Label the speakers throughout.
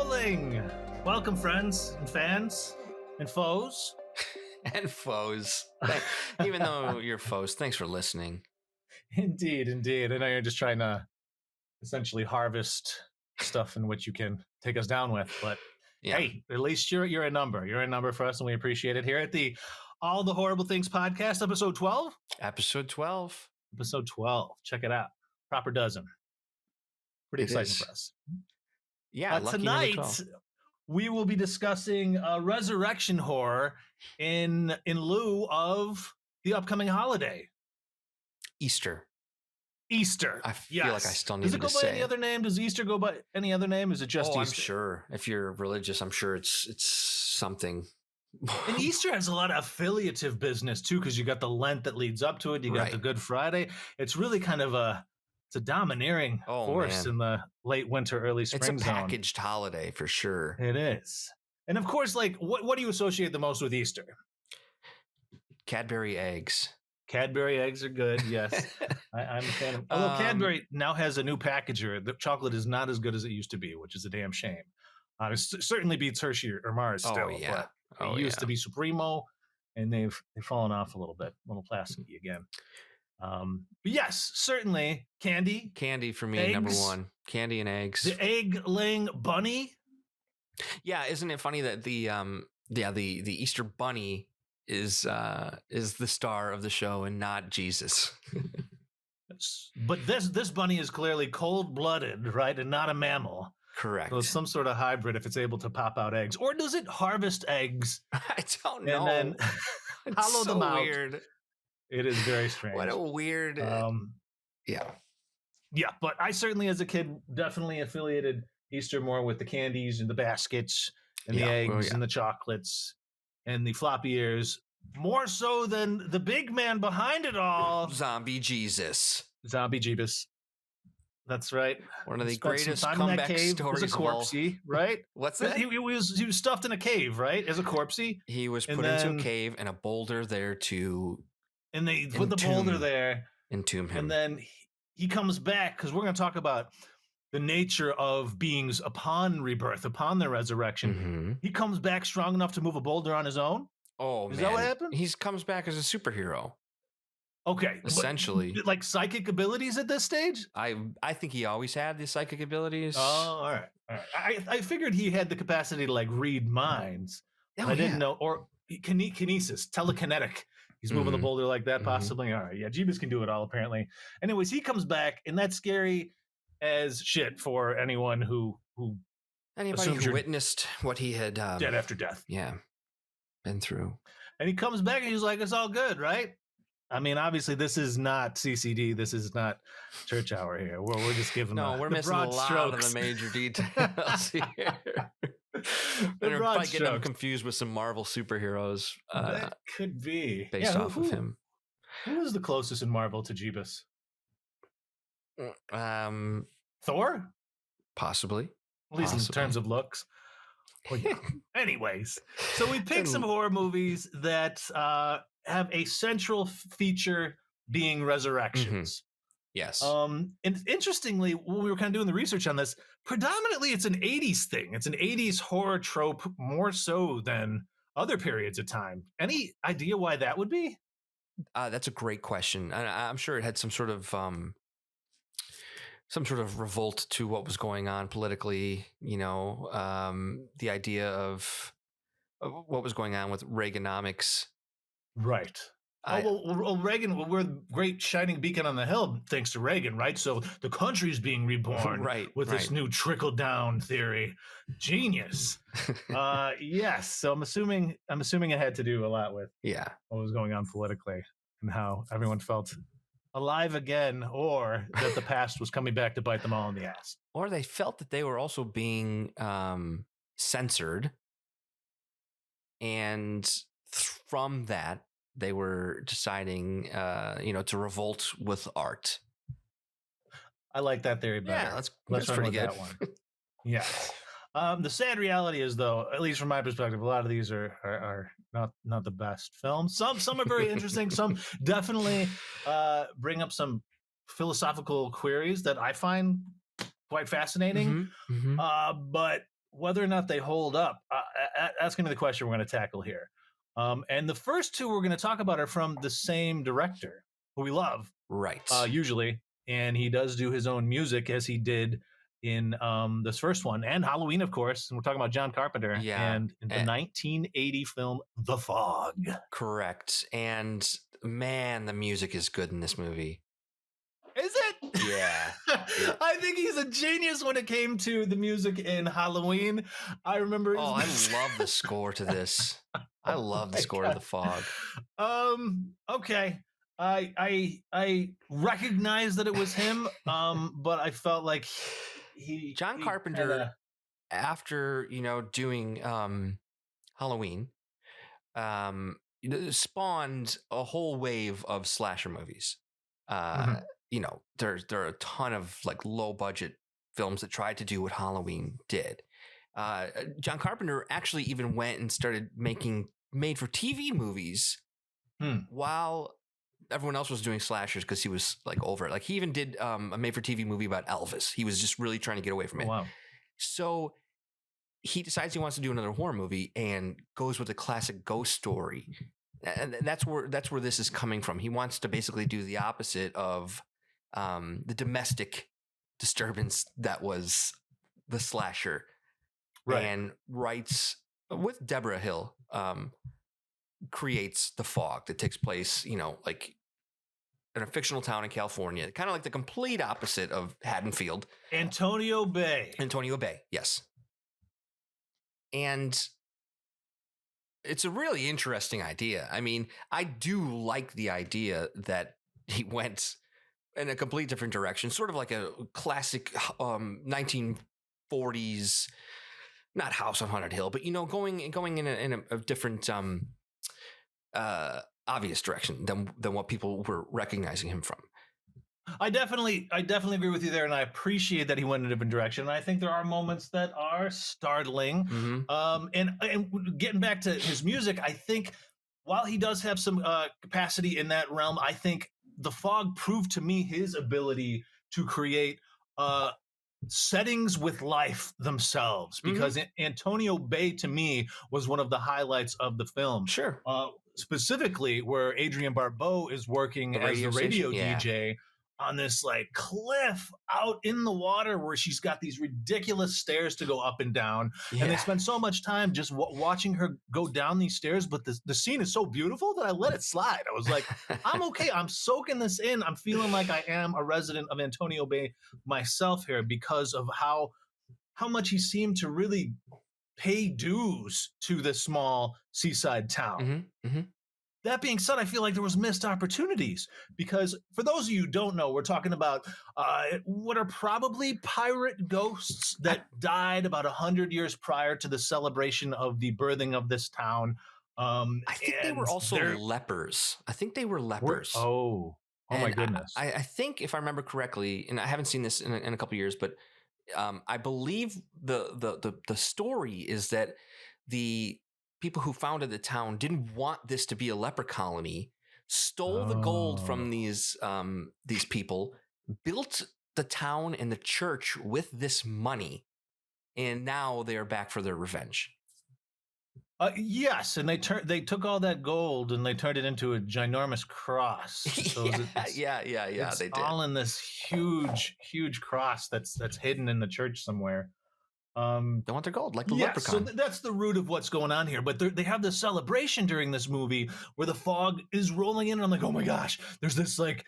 Speaker 1: rolling. Welcome, friends and fans and foes.
Speaker 2: And foes. Even though you're foes, thanks for listening.
Speaker 1: Indeed. I know you're just trying to essentially harvest stuff in which you can take us down with, but hey, at least you're a number. You're a number for us, and we appreciate it here at the All the Horrible Things podcast, episode 12.
Speaker 2: Episode 12.
Speaker 1: Episode 12. Check it out. Proper dozen. Pretty exciting for us.
Speaker 2: Yeah.
Speaker 1: Tonight, we will be discussing resurrection horror in lieu of the upcoming holiday.
Speaker 2: Easter.
Speaker 1: I
Speaker 2: feel like I still need to say.
Speaker 1: Does it go by any other name? Does Easter go by any other name? Is it just Easter?
Speaker 2: I'm sure. If you're religious, I'm sure it's something.
Speaker 1: And Easter has a lot of affiliative business too, because you got the Lent that leads up to it. You got the Good Friday. It's really kind of a domineering force in the late winter, early spring.
Speaker 2: It's a packaged holiday for sure.
Speaker 1: It is. And of course, like what do you associate the most with Easter?
Speaker 2: Cadbury eggs.
Speaker 1: Cadbury eggs are good, yes. I'm a fan of. Although Cadbury now has a new packager, the chocolate is not as good as it used to be, which is a damn shame. It certainly beats Hershey or Mars still. But it used to be Supremo, and they've fallen off a little bit, a little plasticky again. But yes, certainly candy.
Speaker 2: Candy for me,
Speaker 1: eggs,
Speaker 2: number one. Candy and eggs.
Speaker 1: The egg-laying bunny.
Speaker 2: Yeah, isn't it funny that the Easter bunny is the star of the show and not Jesus?
Speaker 1: But this bunny is clearly cold-blooded, right, and not a mammal.
Speaker 2: Correct.
Speaker 1: So it's some sort of hybrid if it's able to pop out eggs, or does it harvest eggs?
Speaker 2: I don't know.
Speaker 1: And then hollow them out.
Speaker 2: Weird.
Speaker 1: It is very strange.
Speaker 2: What a weird. Yeah.
Speaker 1: But I certainly, as a kid, definitely affiliated Easter more with the candies and the baskets and the eggs and the chocolates and the floppy ears, more so than the big man behind it all.
Speaker 2: Zombie Jesus.
Speaker 1: Zombie Jeebus. That's right.
Speaker 2: One of the greatest comeback stories
Speaker 1: of all. As a corpsey, right?
Speaker 2: What's that?
Speaker 1: He was stuffed in a cave, right? As a corpsey.
Speaker 2: He was put into a cave and a boulder there to.
Speaker 1: And they put the boulder there.
Speaker 2: Entomb him.
Speaker 1: And then he comes back, because we're going to talk about the nature of beings upon rebirth, upon their resurrection.
Speaker 2: Mm-hmm.
Speaker 1: He comes back strong enough to move a boulder on his own.
Speaker 2: Oh, man.
Speaker 1: Is that what happened?
Speaker 2: He comes back as a superhero.
Speaker 1: Okay.
Speaker 2: Essentially.
Speaker 1: Like psychic abilities at this stage?
Speaker 2: I think he always had the psychic abilities.
Speaker 1: Oh, all right. I figured he had the capacity to like read minds. I didn't know. Or kinesis, telekinetic. He's moving the boulder like that, possibly. All right. Yeah, Jeebus can do it all, apparently. Anyways, he comes back, and that's scary as shit for anyone who
Speaker 2: anybody who witnessed what he had
Speaker 1: dead after death.
Speaker 2: Yeah. Been through.
Speaker 1: And he comes back, and he's like, it's all good, right? I mean, obviously, this is not CCD. This is not church hour here. We're just giving
Speaker 2: we're missing a lot of the major details here. They're probably getting them confused with some Marvel superheroes.
Speaker 1: That could be
Speaker 2: based off of him.
Speaker 1: Who is the closest in Marvel to Jeebus? Thor?
Speaker 2: Possibly.
Speaker 1: At least in terms of looks. Well, yeah. Anyways, so we picked some horror movies that have a central feature being resurrections.
Speaker 2: Yes.
Speaker 1: And interestingly, when we were kind of doing the research on this, predominantly it's an 80s thing. It's an 80s horror trope more so than other periods of time. Any idea why that would be?
Speaker 2: That's a great question. I'm sure it had some sort of revolt to what was going on politically. You know, the idea of what was going on with Reaganomics.
Speaker 1: Right. Well, Reagan, we're the great shining beacon on the hill thanks to Reagan, right? So the country's being reborn with this new trickle-down theory. Genius. Yes. So I'm assuming it had to do a lot with what was going on politically and how everyone felt alive again, or that the past was coming back to bite them all in the ass.
Speaker 2: Or they felt that they were also being censored. And from that, they were deciding, to revolt with art.
Speaker 1: I like that theory better.
Speaker 2: Yeah, that's pretty good.
Speaker 1: That one. Yeah. The sad reality is, though, at least from my perspective, a lot of these are not the best films. Some are very interesting. Some definitely bring up some philosophical queries that I find quite fascinating. But whether or not they hold up, that's going to be the question we're going to tackle here. And the first two we're going to talk about are from the same director who we love,
Speaker 2: right?
Speaker 1: Usually, and he does do his own music as he did in this first one and Halloween, of course. And we're talking about John Carpenter, and in the 1980 film The Fog.
Speaker 2: Correct. And man, the music is good in this movie.
Speaker 1: Is it?
Speaker 2: Yeah.
Speaker 1: I think he's a genius when it came to the music in Halloween. I remember.
Speaker 2: Oh, I love the score to this. I love the score to The Fog.
Speaker 1: Okay. I recognize that it was him, but I felt like
Speaker 2: John Carpenter, after doing Halloween, spawned a whole wave of slasher movies. There are a ton of like low budget films that tried to do what Halloween did. John Carpenter actually even went and started making made for TV movies while everyone else was doing slashers, because he was like over it. Like he even did a made for TV movie about Elvis. He was just really trying to get away from it.
Speaker 1: Wow.
Speaker 2: So he decides he wants to do another horror movie and goes with a classic ghost story. And that's where this is coming from. He wants to basically do the opposite of the domestic disturbance that was the slasher. Right. And writes with Deborah Hill, creates The Fog that takes place, like in a fictional town in California, kind of like the complete opposite of Haddonfield.
Speaker 1: Antonio Bay,
Speaker 2: yes. And it's a really interesting idea. I mean, I do like the idea that he went in a complete different direction, sort of like a classic 1940s, not House on Haunted Hill, but going in a different obvious direction than what people were recognizing him from.
Speaker 1: I definitely agree with you there, and I appreciate that he went in a different direction. And I think there are moments that are startling. Mm-hmm. And getting back to his music, I think while he does have some capacity in that realm, I think The Fog proved to me his ability to create settings with life themselves, because Antonio Bay to me was one of the highlights of the film.
Speaker 2: Sure.
Speaker 1: Specifically where Adrienne Barbeau is working as the radio DJ on this like cliff out in the water where she's got these ridiculous stairs to go up and down. And they spend so much time just watching her go down these stairs. But the scene is so beautiful that I let it slide. I was like, I'm okay. I'm soaking this in. I'm feeling like I am a resident of Antonio Bay myself here, because of how much he seemed to really pay dues to this small seaside town. Mm-hmm. That being said, I feel like there was missed opportunities, because for those of you who don't know, we're talking about what are probably pirate ghosts that died about 100 years prior to the celebration of the birthing of this town.
Speaker 2: I think they were also lepers.
Speaker 1: Oh my goodness.
Speaker 2: I think, if I remember correctly, and I haven't seen this in a couple of years, but I believe the story is that the people who founded the town didn't want this to be a leper colony, stole the gold from these people, built the town and the church with this money, and now they are back for their revenge.
Speaker 1: Yes, and they took all that gold and they turned it into a ginormous cross. So
Speaker 2: yeah.
Speaker 1: It's
Speaker 2: they did.
Speaker 1: All in this huge cross that's hidden in the church somewhere.
Speaker 2: They want their gold, like the leprechaun.
Speaker 1: So that's the root of what's going on here. But they have this celebration during this movie where the fog is rolling in, and I'm like, oh my gosh, there's this like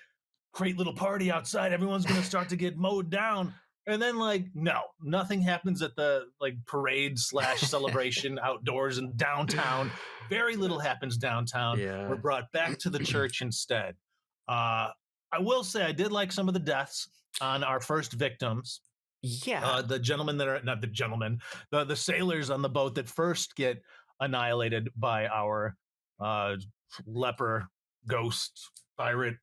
Speaker 1: great little party outside. Everyone's going to start to get mowed down. And then like, no, nothing happens at the like parade / celebration outdoors in downtown. Very little happens downtown. Yeah. We're brought back to the church instead. I will say I did like some of the deaths on our first victims.
Speaker 2: Yeah.
Speaker 1: The gentlemen that are not the gentlemen, the sailors on the boat that first get annihilated by our leper ghost pirate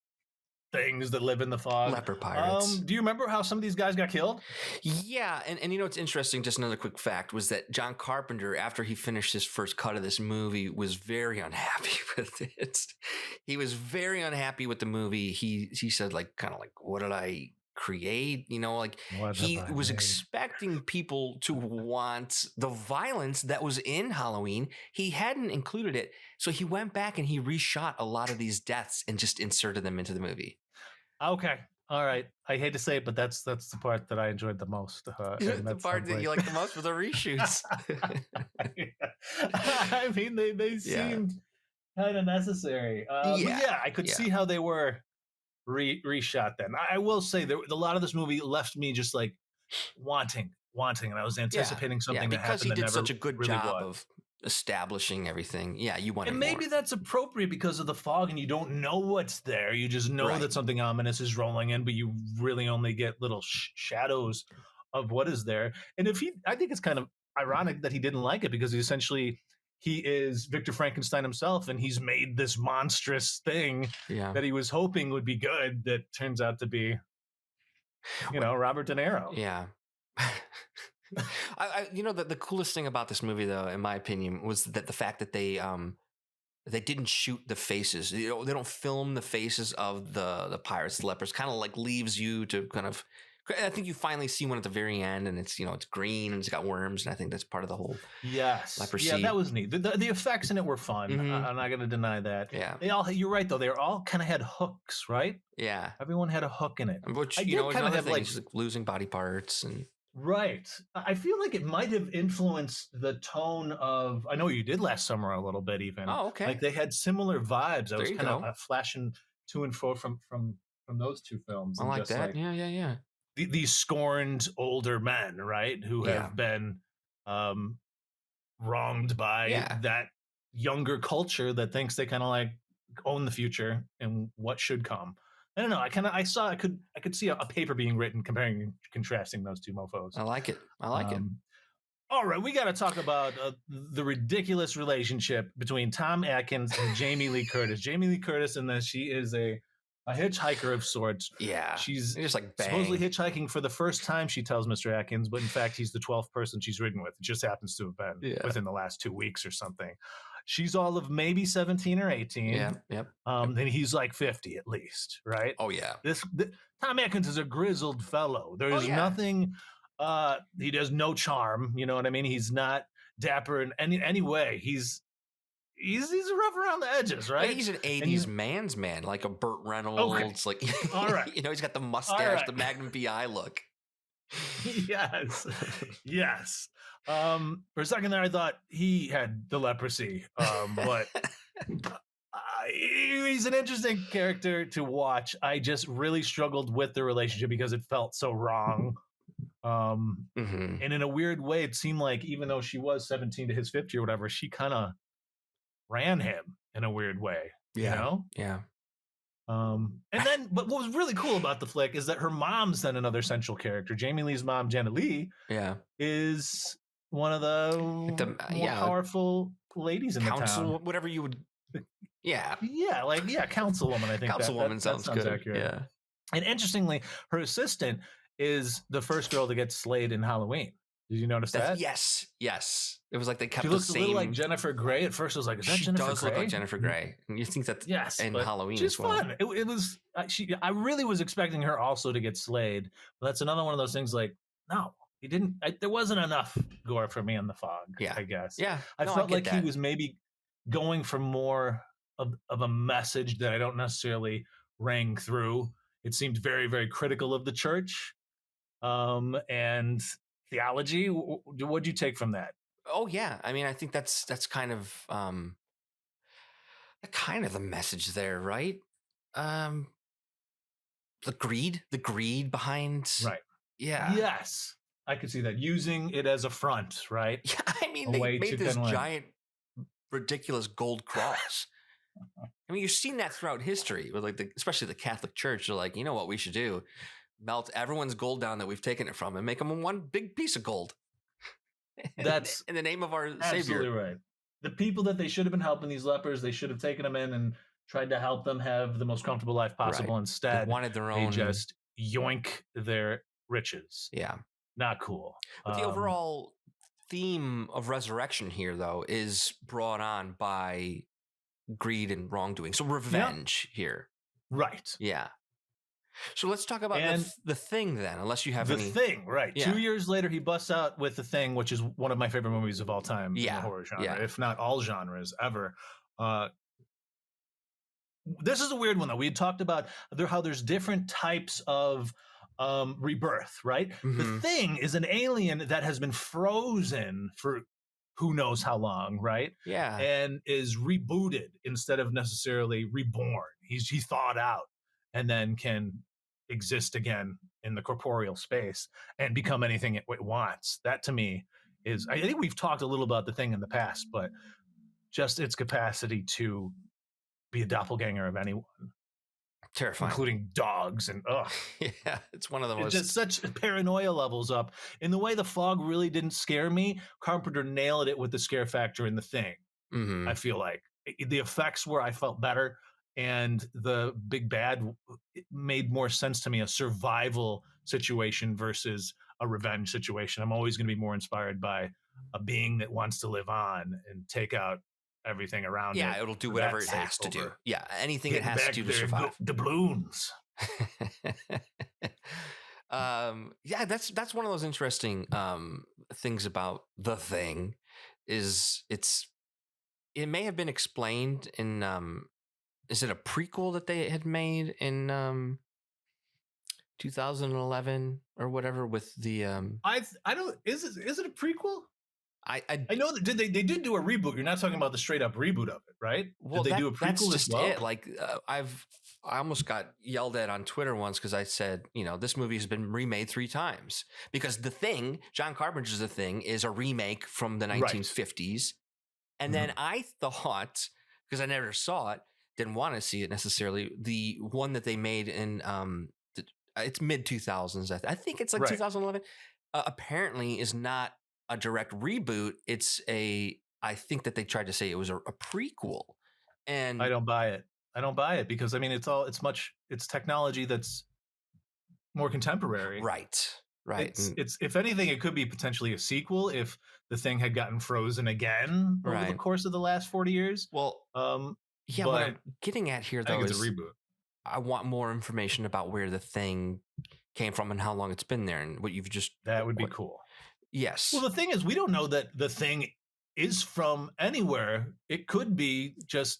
Speaker 1: things that live in the fog.
Speaker 2: Leper pirates.
Speaker 1: Do you remember how some of these guys got killed?
Speaker 2: Yeah, and what's interesting, just another quick fact, was that John Carpenter, after he finished his first cut of this movie, was very unhappy with it. He was very unhappy with the movie. He said, like, kind of like, what did I create. Like he was expecting people to want the violence that was in Halloween. He hadn't included it. So he went back and he reshot a lot of these deaths and just inserted them into the movie.
Speaker 1: Okay. All right. I hate to say it, but that's the part that I enjoyed the most.
Speaker 2: The part that you like the most were the reshoots.
Speaker 1: I mean, they seemed kind of necessary. But I could see how they were reshot then. I will say that a lot of this movie left me just like wanting, and I was anticipating something
Speaker 2: because
Speaker 1: that
Speaker 2: he did such a good job of establishing everything. Yeah, you wanted
Speaker 1: and maybe
Speaker 2: more.
Speaker 1: That's appropriate because of the fog and you don't know what's there. You just know that something ominous is rolling in, but you really only get little shadows of what is there. And I think it's kind of ironic that he didn't like it because he is Victor Frankenstein himself, and he's made this monstrous thing that he was hoping would be good that turns out to be, Robert De Niro.
Speaker 2: Yeah. The coolest thing about this movie, though, in my opinion, was that the fact that they didn't shoot the faces. They don't film the faces of the pirates, the lepers. Kind of like leaves you to kind of. I think you finally see one at the very end, and it's it's green and it's got worms, and I think that's part of the whole leprosy.
Speaker 1: Yeah, that was neat. The effects in it were fun. Mm-hmm. I'm not going to deny that.
Speaker 2: Yeah,
Speaker 1: you're right though. They all kind of had hooks, right?
Speaker 2: Yeah,
Speaker 1: everyone had a hook in it.
Speaker 2: Which kind of have like losing body parts and.
Speaker 1: Right. I feel like it might have influenced the tone of. I know you did last summer a little bit, even.
Speaker 2: Oh, okay.
Speaker 1: Like they had similar vibes. I was kind of flashing to and fro from those two films.
Speaker 2: I like that. Yeah.
Speaker 1: These scorned older men, right, who have been wronged by that younger culture that thinks they kind of like own the future and what should come. I don't know. I could see a paper being written comparing and contrasting those two mofos.
Speaker 2: I like it.
Speaker 1: All right, we got to talk about the ridiculous relationship between Tom Atkins and Jamie Lee Curtis. Jamie Lee Curtis, and then she is a hitchhiker of sorts.
Speaker 2: Yeah,
Speaker 1: she's
Speaker 2: just like
Speaker 1: supposedly hitchhiking for the first time. She tells Mr. Atkins, but in fact, he's the 12th person she's ridden with. It just happens to have been within the last 2 weeks or something. She's all of maybe 17 or 18.
Speaker 2: Yeah, yep.
Speaker 1: Then he's like 50 at least, right?
Speaker 2: Oh yeah.
Speaker 1: Tom Atkins is a grizzled fellow. There is nothing. He does no charm. You know what I mean? He's not dapper in any way. He's rough around the edges, right?
Speaker 2: He's an 80s man's man, like a Burt Reynolds.
Speaker 1: Okay.
Speaker 2: Like,
Speaker 1: all right.
Speaker 2: He's got the mustache, the Magnum PI look.
Speaker 1: Yes. For a second there, I thought he had the leprosy, but he's an interesting character to watch. I just really struggled with the relationship because it felt so wrong. And in a weird way, it seemed like even though she was 17 to his 50 or whatever, she kind of ran him in a weird way. You know?
Speaker 2: Yeah.
Speaker 1: And then, but what was really cool about the flick is that her mom's then another central character. Jamie Lee's mom, Janet Leigh, is one of the more powerful ladies in the town.
Speaker 2: Whatever you would. Yeah.
Speaker 1: Councilwoman. I think
Speaker 2: councilwoman sounds good.
Speaker 1: Accurate.
Speaker 2: Yeah.
Speaker 1: And interestingly, her assistant is the first girl to get slayed in Halloween. Did you notice that?
Speaker 2: Yes. It was like they kept
Speaker 1: she
Speaker 2: the
Speaker 1: looks
Speaker 2: same.
Speaker 1: A little like Jennifer Grey. At first, I was like, "Is that Jennifer Grey?" She
Speaker 2: does look like Jennifer Grey, and you think that's in Halloween
Speaker 1: she's
Speaker 2: as well.
Speaker 1: Fun. It was. I really was expecting her also to get slayed, but that's another one of those things. Like, no, he didn't. There wasn't enough gore for me in the fog. I guess.
Speaker 2: Yeah,
Speaker 1: I felt like he was maybe going for more of a message that I don't necessarily rang through. It seemed very, very critical of the church, and theology. What'd you take from that?
Speaker 2: Oh yeah, I mean, I think that's kind of the message there, right? The greed behind,
Speaker 1: right?
Speaker 2: Yeah,
Speaker 1: yes, I could see that, using it as a front, right?
Speaker 2: Yeah, I mean, they made this giant, ridiculous gold cross. I mean, you've seen that throughout history with especially the Catholic Church. They're like, you know what we should do? Melt everyone's gold down that we've taken it from and make them one big piece of gold. That's in the name of our Savior.
Speaker 1: Absolutely right. The people that they should have been helping, these lepers, they should have taken them in and tried to help them have the most comfortable life possible. Right. Instead,
Speaker 2: they wanted their own.
Speaker 1: They just yoink their riches.
Speaker 2: Yeah.
Speaker 1: Not cool.
Speaker 2: But the overall theme of resurrection here, though, is brought on by greed and wrongdoing. So revenge here.
Speaker 1: Right.
Speaker 2: Yeah. So let's talk about the Thing then, unless you have
Speaker 1: The Thing, right.
Speaker 2: Yeah.
Speaker 1: 2 years later, he busts out with The Thing, which is one of my favorite movies of all time in the horror genre, if not all genres ever. This is a weird one, though. We had talked about how there's different types of rebirth, right? Mm-hmm. The Thing is an alien that has been frozen for who knows how long, right?
Speaker 2: Yeah.
Speaker 1: And is rebooted instead of necessarily reborn. He's thawed out and then can exist again in the corporeal space and become anything it wants. That to me is, I think we've talked a little about The Thing in the past, but just its capacity to be a doppelganger of anyone.
Speaker 2: Terrifying.
Speaker 1: Including dogs and
Speaker 2: yeah, it's one of the most.
Speaker 1: Just such paranoia levels up. In the way The Fog really didn't scare me, Carpenter nailed it with the scare factor in The Thing. Mm-hmm. I feel like the effects were, I felt better, and the big bad, it made more sense to me, a survival situation versus a revenge situation. I'm always going to be more inspired by a being that wants to live on and take out everything around it.
Speaker 2: Yeah, it'll do whatever it has to do. Yeah, anything it has to do to survive.
Speaker 1: Doubloons.
Speaker 2: Yeah, that's one of those interesting things about The Thing is it may have been explained in is it a prequel that they had made in 2011 or whatever with the
Speaker 1: I don't is it a prequel?
Speaker 2: I
Speaker 1: know that they did do a reboot. You're not talking about the straight up reboot of it, right?
Speaker 2: Well,
Speaker 1: did they do a prequel as well?
Speaker 2: Like I almost got yelled at on Twitter once because I said, this movie has been remade 3 times because The Thing, John Carpenter's The Thing, is a remake from the 1950s, right. And then I thought, because I never saw it, didn't want to see it necessarily, the one that they made in it's mid 2000s. I think it's like 2011. Apparently, is not a direct reboot. I think that they tried to say it was a prequel, and
Speaker 1: I don't buy it because it's technology that's more contemporary.
Speaker 2: Right.
Speaker 1: It's if anything, it could be potentially a sequel if The Thing had gotten frozen again over the course of the last 40 years.
Speaker 2: Well, yeah, what I'm getting at here though
Speaker 1: is a reboot.
Speaker 2: I want more information about where The Thing came from and how long it's been there, and what you've just
Speaker 1: that would be cool.
Speaker 2: Yes.
Speaker 1: Well, the thing is, we don't know that The Thing is from anywhere. It could be just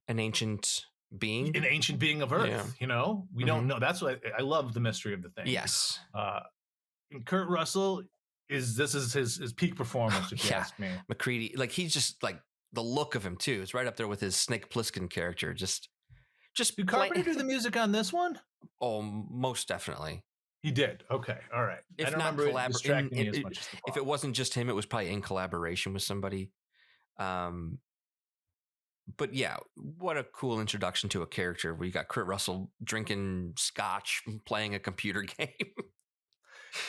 Speaker 2: an ancient being
Speaker 1: of Earth. Yeah. We don't know. That's why I love the mystery of The Thing.
Speaker 2: Yes.
Speaker 1: And Kurt Russell is his peak performance, if you ask me.
Speaker 2: McCready, like he's just like the look of him too. It's right up there with his Snake Plissken character. Just
Speaker 1: did Carpenter do the music on this one?
Speaker 2: Oh, most definitely.
Speaker 1: He did. Okay. All right.
Speaker 2: If not collaborating, if it wasn't just him, it was probably in collaboration with somebody. But yeah, what a cool introduction to a character where you got Kurt Russell drinking scotch, playing a computer game.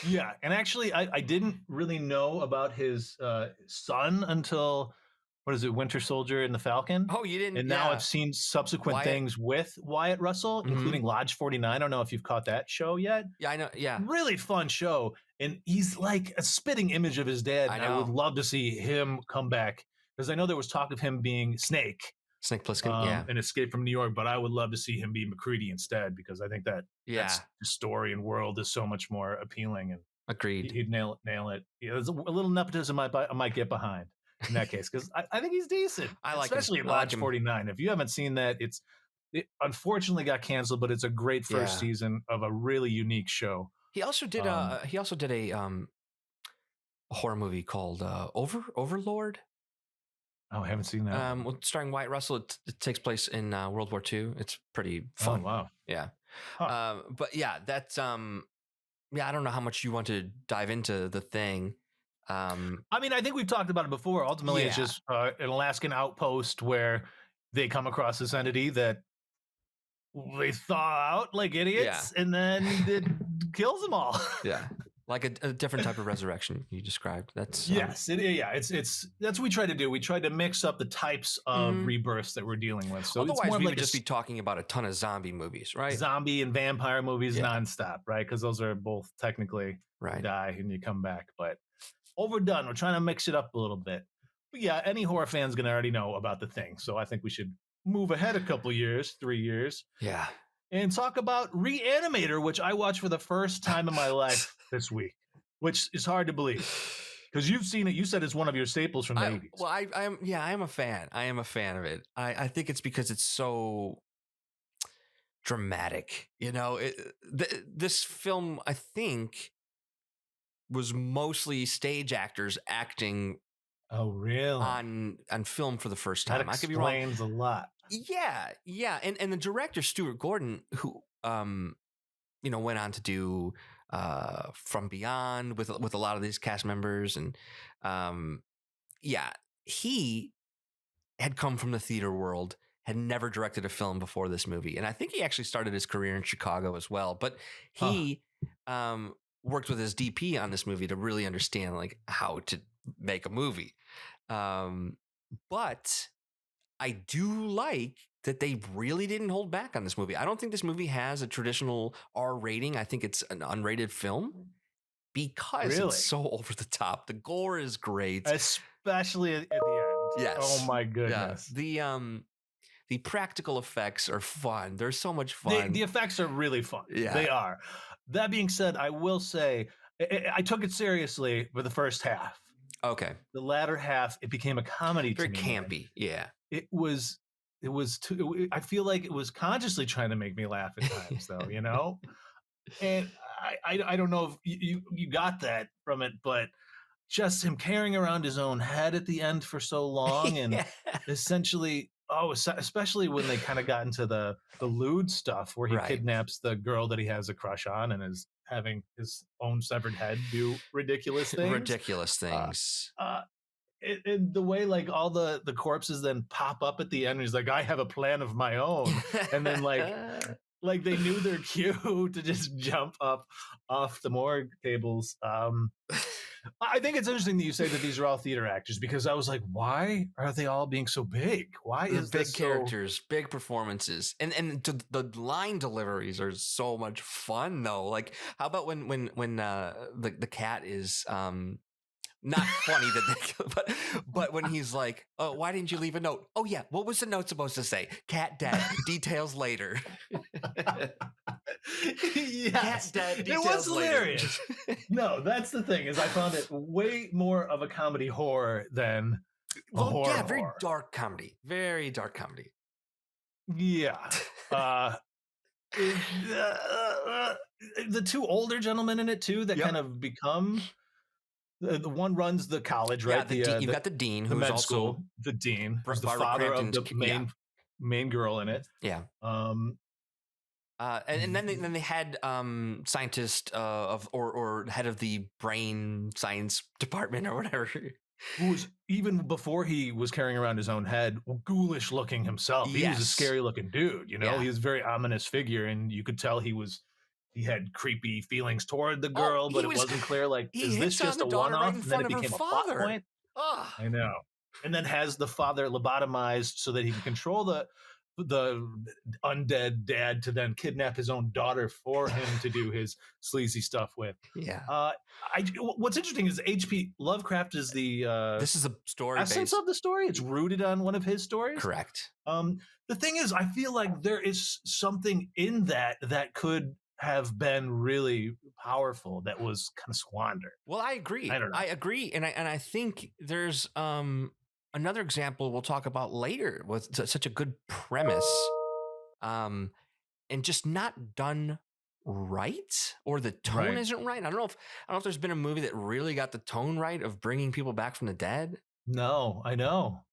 Speaker 1: Yeah. And actually, I didn't really know about his son until, Winter Soldier and the Falcon?
Speaker 2: Oh, you didn't?
Speaker 1: And now I've seen subsequent things with Wyatt Russell, including Lodge 49. I don't know if you've caught that show yet.
Speaker 2: Yeah, I know. Yeah.
Speaker 1: Really fun show. And he's like a spitting image of his dad. I would love to see him come back because I know there was talk of him being Snake
Speaker 2: Plissken,
Speaker 1: and Escape from New York, but I would love to see him be McCready instead because I think that the story and world is so much more appealing. And
Speaker 2: agreed.
Speaker 1: He'd nail it. Yeah, there's a little nepotism I might get behind in that case because I think he's decent.
Speaker 2: I like
Speaker 1: especially in Lodge 49. If you haven't seen that, it unfortunately got canceled, but it's a great first season of a really unique show.
Speaker 2: He also did a horror movie called Overlord.
Speaker 1: Oh, I haven't seen that.
Speaker 2: Starring Wyatt Russell. It takes place in World War II. It's pretty fun.
Speaker 1: Oh, wow.
Speaker 2: Yeah. Huh. But yeah, that's I don't know how much you want to dive into The Thing.
Speaker 1: I think we've talked about it before. Ultimately, it's just an Alaskan outpost where they come across this entity that they thaw out like idiots, and then it kills them all.
Speaker 2: Yeah, like a different type of resurrection you described. That's
Speaker 1: yes, it's that's what we try to do. We try to mix up the types of rebirths that we're dealing with. So
Speaker 2: otherwise, we would just be talking about a ton of zombie movies, right?
Speaker 1: Zombie and vampire movies nonstop, right? Because those are both technically you die and you come back, but overdone. We're trying to mix it up a little bit. But yeah, any horror fan's going to already know about The Thing. So I think we should move ahead a couple years, 3 years.
Speaker 2: Yeah.
Speaker 1: and talk about Reanimator, which I watched for the first time in my life this week, which is hard to believe because you've seen it. You said it's one of your staples from the 80s.
Speaker 2: Well, I am a fan. I am a fan of it. I think it's because it's so dramatic. You know, this film, I think, was mostly stage actors acting.
Speaker 1: Oh, really?
Speaker 2: On film for the first time.
Speaker 1: That explains a lot.
Speaker 2: Yeah, and the director Stuart Gordon, who went on to do From Beyond with a lot of these cast members, and he had come from the theater world, had never directed a film before this movie, and I think he actually started his career in Chicago as well. But he worked with his DP on this movie to really understand like how to make a movie. But I do like that they really didn't hold back on this movie. I don't think this movie has a traditional R rating. I think it's an unrated film because it's so over the top. The gore is great,
Speaker 1: especially at the end.
Speaker 2: Yes.
Speaker 1: Oh my goodness.
Speaker 2: Yeah. The practical effects are fun. They're so much fun.
Speaker 1: The effects are really fun.
Speaker 2: Yeah.
Speaker 1: They are. That being said, I will say I took it seriously for the first half.
Speaker 2: Okay.
Speaker 1: The latter half, it became a comedy.
Speaker 2: Very campy. Yeah.
Speaker 1: It was too, I feel like it was consciously trying to make me laugh at times, though, you know? And I don't know if you got that from it, but just him carrying around his own head at the end for so long and essentially, especially when they kind of got into the lewd stuff where he kidnaps the girl that he has a crush on and is having his own severed head do ridiculous things. And the way like all the corpses then pop up at the end, he's like, I have a plan of my own. And then like they knew their cue to just jump up off the morgue tables. I think it's interesting that you say that these are all theater actors because I was like, why are they all being so big? Why is
Speaker 2: big characters, big performances, and the line deliveries are so much fun though. Like, how about when the cat is not funny but when he's like, oh, why didn't you leave a note? Oh yeah, what was the note supposed to say? Cat dead, details later.
Speaker 1: Yes,
Speaker 2: cat dead, details
Speaker 1: it was hilarious.
Speaker 2: Later.
Speaker 1: No, that's the thing is I found it way more of a comedy horror than a horror.
Speaker 2: Yeah, very dark comedy. Very dark comedy.
Speaker 1: Yeah. The two older gentlemen in it too that kind of become the one runs the college, right?
Speaker 2: Yeah, you've got the dean, who's
Speaker 1: med
Speaker 2: also
Speaker 1: school, the dean, who's the father of the main girl in it.
Speaker 2: Yeah. And then they had scientist or head of the brain science department or whatever,
Speaker 1: who was even before he was carrying around his own head, ghoulish looking himself. He was a scary looking dude, you know. He was a very ominous figure, and you could tell he had creepy feelings toward the girl, but it wasn't clear. Like, is this just a one-off? And then it became a plot point. I know. And then has the father lobotomized so that he can control the undead dad to then kidnap his own daughter for him to do his sleazy stuff with.
Speaker 2: Yeah.
Speaker 1: What's interesting is H.P. Lovecraft is
Speaker 2: this is a story
Speaker 1: essence of the story. It's rooted on one of his stories.
Speaker 2: Correct.
Speaker 1: The thing is, I feel like there is something in that could have been really powerful that was kind of squandered.
Speaker 2: Well, I agree. I agree, and I think there's another example we'll talk about later with such a good premise, and just not done right, or the tone isn't right. I don't know if there's been a movie that really got the tone right of bringing people back from the dead.
Speaker 1: No, I know.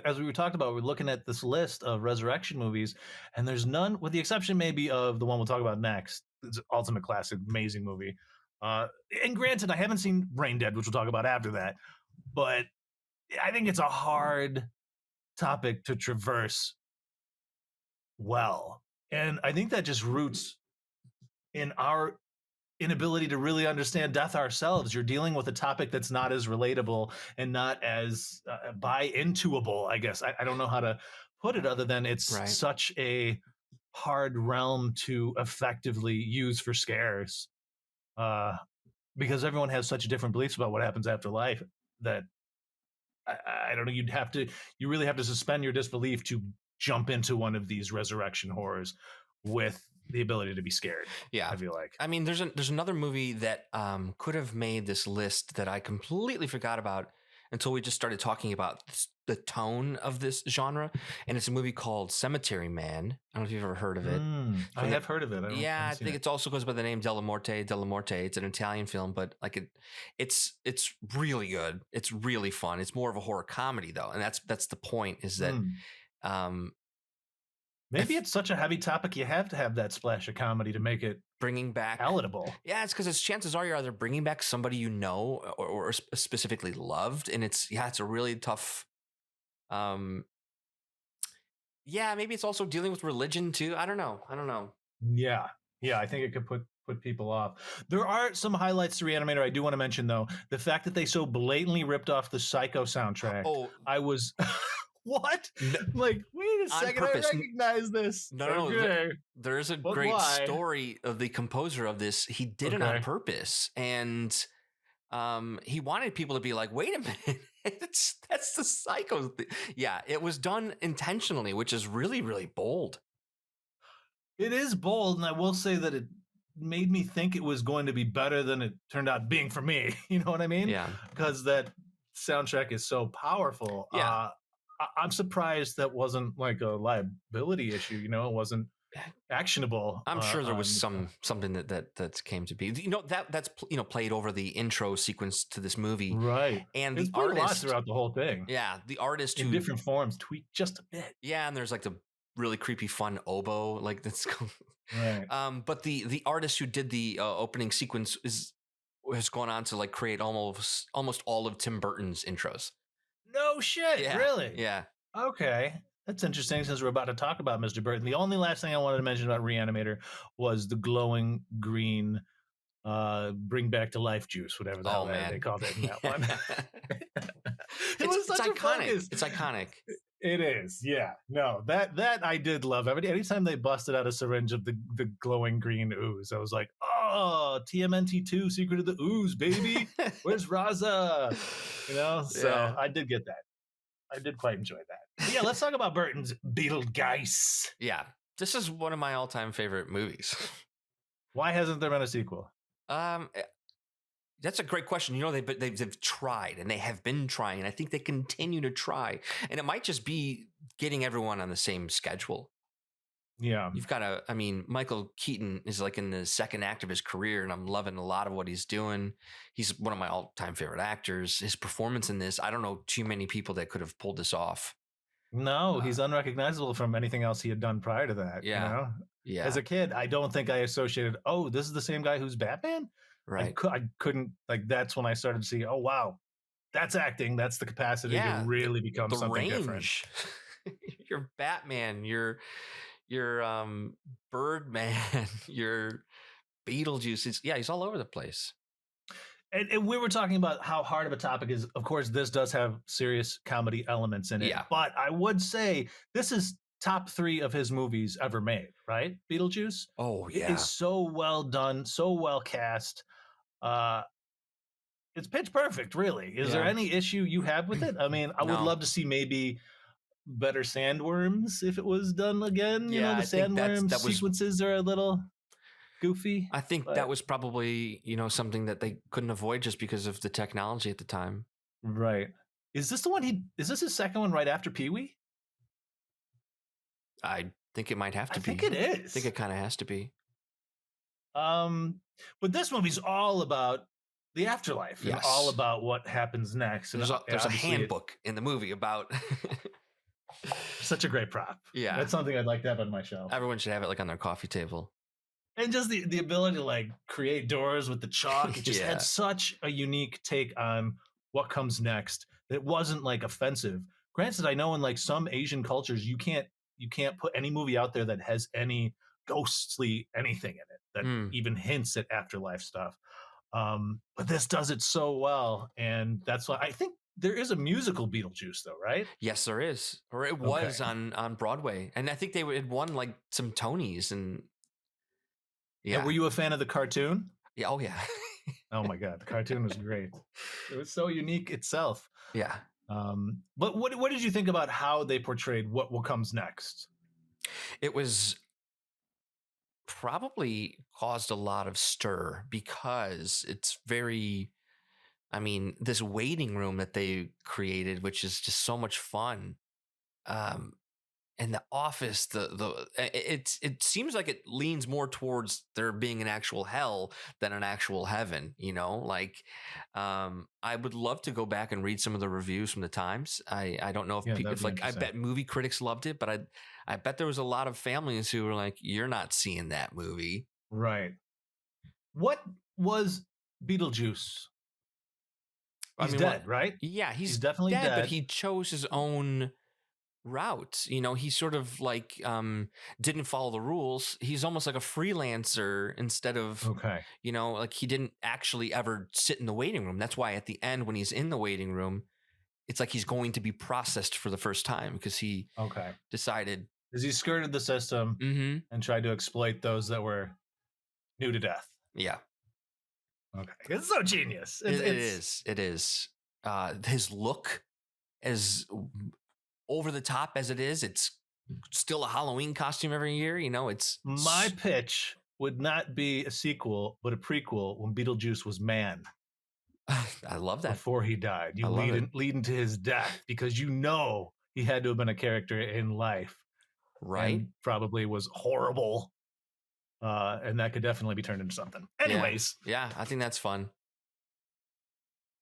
Speaker 1: As we talked about, we're looking at this list of resurrection movies, and there's none, with the exception maybe of the one we'll talk about next. It's an ultimate classic, amazing movie. And granted, I haven't seen Brain Dead, which we'll talk about after that, but I think it's a hard topic to traverse well. And I think that just roots in our inability to really understand death ourselves. You're dealing with a topic that's not as relatable and not as buy-intoable, I guess. I don't know how to put it other than it's such a hard realm to effectively use for scares, because everyone has such different beliefs about what happens after life that I don't know. You really have to suspend your disbelief to jump into one of these resurrection horrors, with the ability to be scared.
Speaker 2: Yeah,
Speaker 1: I feel like.
Speaker 2: I mean, there's another movie that could have made this list that I completely forgot about until we just started talking about the tone of this genre, and it's a movie called Cemetery Man. I don't know if you've ever heard of it.
Speaker 1: I have heard of it.
Speaker 2: I think it also goes by the name Della Morte. It's an Italian film, but like it's really good. It's really fun. It's more of a horror comedy though, and that's the point. Is that
Speaker 1: maybe it's such a heavy topic you have to have that splash of comedy to make it
Speaker 2: bringing back
Speaker 1: palatable.
Speaker 2: Yeah, it's because chances are you're either bringing back somebody you know or specifically loved, and it's a really tough. Maybe it's also dealing with religion too. I don't know.
Speaker 1: Yeah, I think it could put people off. There are some highlights to Reanimator. I do want to mention though the fact that they so blatantly ripped off the Psycho soundtrack.
Speaker 2: Oh,
Speaker 1: I was. What? Like, wait a second, I recognize this.
Speaker 2: No. There's a great story of the composer of this. He did it on purpose, and he wanted people to be like, "Wait a minute, that's the Psycho." Yeah, it was done intentionally, which is really, really bold.
Speaker 1: It is bold, and I will say that it made me think it was going to be better than it turned out being for me. You know what I mean?
Speaker 2: Yeah.
Speaker 1: Because that soundtrack is so powerful.
Speaker 2: Yeah.
Speaker 1: I'm surprised that wasn't like a liability issue. You know, it wasn't actionable.
Speaker 2: I'm sure there was something that came to be. You know, that's played over the intro sequence to this movie,
Speaker 1: right?
Speaker 2: And
Speaker 1: it's
Speaker 2: the artist
Speaker 1: a lot throughout the whole thing.
Speaker 2: Yeah, the artist
Speaker 1: in different forms tweak just a bit.
Speaker 2: Yeah, and there's like the really creepy fun oboe, like that's
Speaker 1: right.
Speaker 2: But the artist who did the opening sequence has gone on to like create almost all of Tim Burton's intros.
Speaker 1: No shit, really?
Speaker 2: Yeah.
Speaker 1: Okay. That's interesting since we're about to talk about Mr. Burton. The only last thing I wanted to mention about Reanimator was the glowing green bring back to life juice, whatever the hell they called it in that one.
Speaker 2: It's iconic. It's iconic.
Speaker 1: It is, yeah. No, that I did love. Anytime they busted out a syringe of the glowing green ooze, I was like, oh, TMNT2, Secret of the Ooze, baby. Where's Raza? You know, so I did get that. I did quite enjoy that. But yeah, let's talk about Burton's Beetlegeist.
Speaker 2: Yeah, this is one of my all-time favorite movies.
Speaker 1: Why hasn't there been a sequel?
Speaker 2: That's a great question. You know, they've tried, and they have been trying, and I think they continue to try. And it might just be getting everyone on the same schedule.
Speaker 1: Yeah.
Speaker 2: You've got Michael Keaton is like in the second act of his career, and I'm loving a lot of what he's doing. He's one of my all-time favorite actors. His performance in this, I don't know too many people that could have pulled this off.
Speaker 1: No, he's unrecognizable from anything else he had done prior to that.
Speaker 2: Yeah.
Speaker 1: You know?
Speaker 2: Yeah.
Speaker 1: As a kid, I don't think I associated, oh, this is the same guy who's Batman?
Speaker 2: Right.
Speaker 1: I couldn't, like, that's when I started to see, oh, wow, that's acting. That's the capacity to really become something
Speaker 2: range.
Speaker 1: Different.
Speaker 2: You're Batman. You're Birdman. You're Beetlejuice. He's all over the place.
Speaker 1: And we were talking about how hard of a topic is. Of course, this does have serious comedy elements in it.
Speaker 2: Yeah.
Speaker 1: But I would say this is top 3 of his movies ever made, right? Beetlejuice.
Speaker 2: Oh, yeah.
Speaker 1: It is so well done, so well cast. It's pitch perfect, really. Is there any issue you have with it? I mean, I would love to see maybe better sandworms if it was done again. You know, the sandworm sequences are a little goofy.
Speaker 2: I think that was probably, something that they couldn't avoid just because of the technology at the time.
Speaker 1: Right. Is this the one is this his second one right after Pee-wee?
Speaker 2: I think it might have to be.
Speaker 1: I think it is.
Speaker 2: I think it kind of has to be.
Speaker 1: But this movie's all about the afterlife and all about what happens next. And
Speaker 2: there's a handbook in the movie about
Speaker 1: such a great prop.
Speaker 2: Yeah.
Speaker 1: That's something I'd like to have on my shelf.
Speaker 2: Everyone should have it like on their coffee table.
Speaker 1: And just the ability to like create doors with the chalk. It just had such a unique take on what comes next. It wasn't like offensive. Granted, I know in like some Asian cultures, you can't put any movie out there that has any ghostly anything in it that even hints at afterlife stuff. But this does it so well. And that's why I think there is a musical Beetlejuice though, right?
Speaker 2: Yes, there is. Or it was on Broadway. And I think they had won like some Tonys and
Speaker 1: yeah. And were you a fan of the cartoon?
Speaker 2: Yeah. Oh yeah.
Speaker 1: Oh my God. The cartoon was great. It was so unique itself.
Speaker 2: Yeah.
Speaker 1: But what did you think about how they portrayed what comes next?
Speaker 2: It was probably caused a lot of stir because it's very, I mean, this waiting room that they created, which is just so much fun. And the office, it seems like it leans more towards there being an actual hell than an actual heaven, you know. Like, I would love to go back and read some of the reviews from the Times. I don't know if like, I bet movie critics loved it, but I bet there was a lot of families who were like, you're not seeing that movie,
Speaker 1: right? What was Beetlejuice? He's dead, right?
Speaker 2: Yeah, he's
Speaker 1: definitely dead,
Speaker 2: but he chose his own route. You know, he sort of like didn't follow the rules. He's almost like a freelancer instead of, you know, like he didn't actually ever sit in the waiting room. That's why at the end, when he's in the waiting room, it's like he's going to be processed for the first time because he decided,
Speaker 1: because he skirted the system and tried to exploit those that were new to death.
Speaker 2: Yeah.
Speaker 1: Okay. It's so genius.
Speaker 2: It is. His look, as over the top as it is, it's still a Halloween costume every year. You know, it's
Speaker 1: my pitch would not be a sequel, but a prequel when Beetlejuice was man.
Speaker 2: I love that.
Speaker 1: Before he died, you lead into his death because you know he had to have been a character in life,
Speaker 2: right?
Speaker 1: And probably was horrible, and that could definitely be turned into something. Anyways,
Speaker 2: yeah, I think that's fun.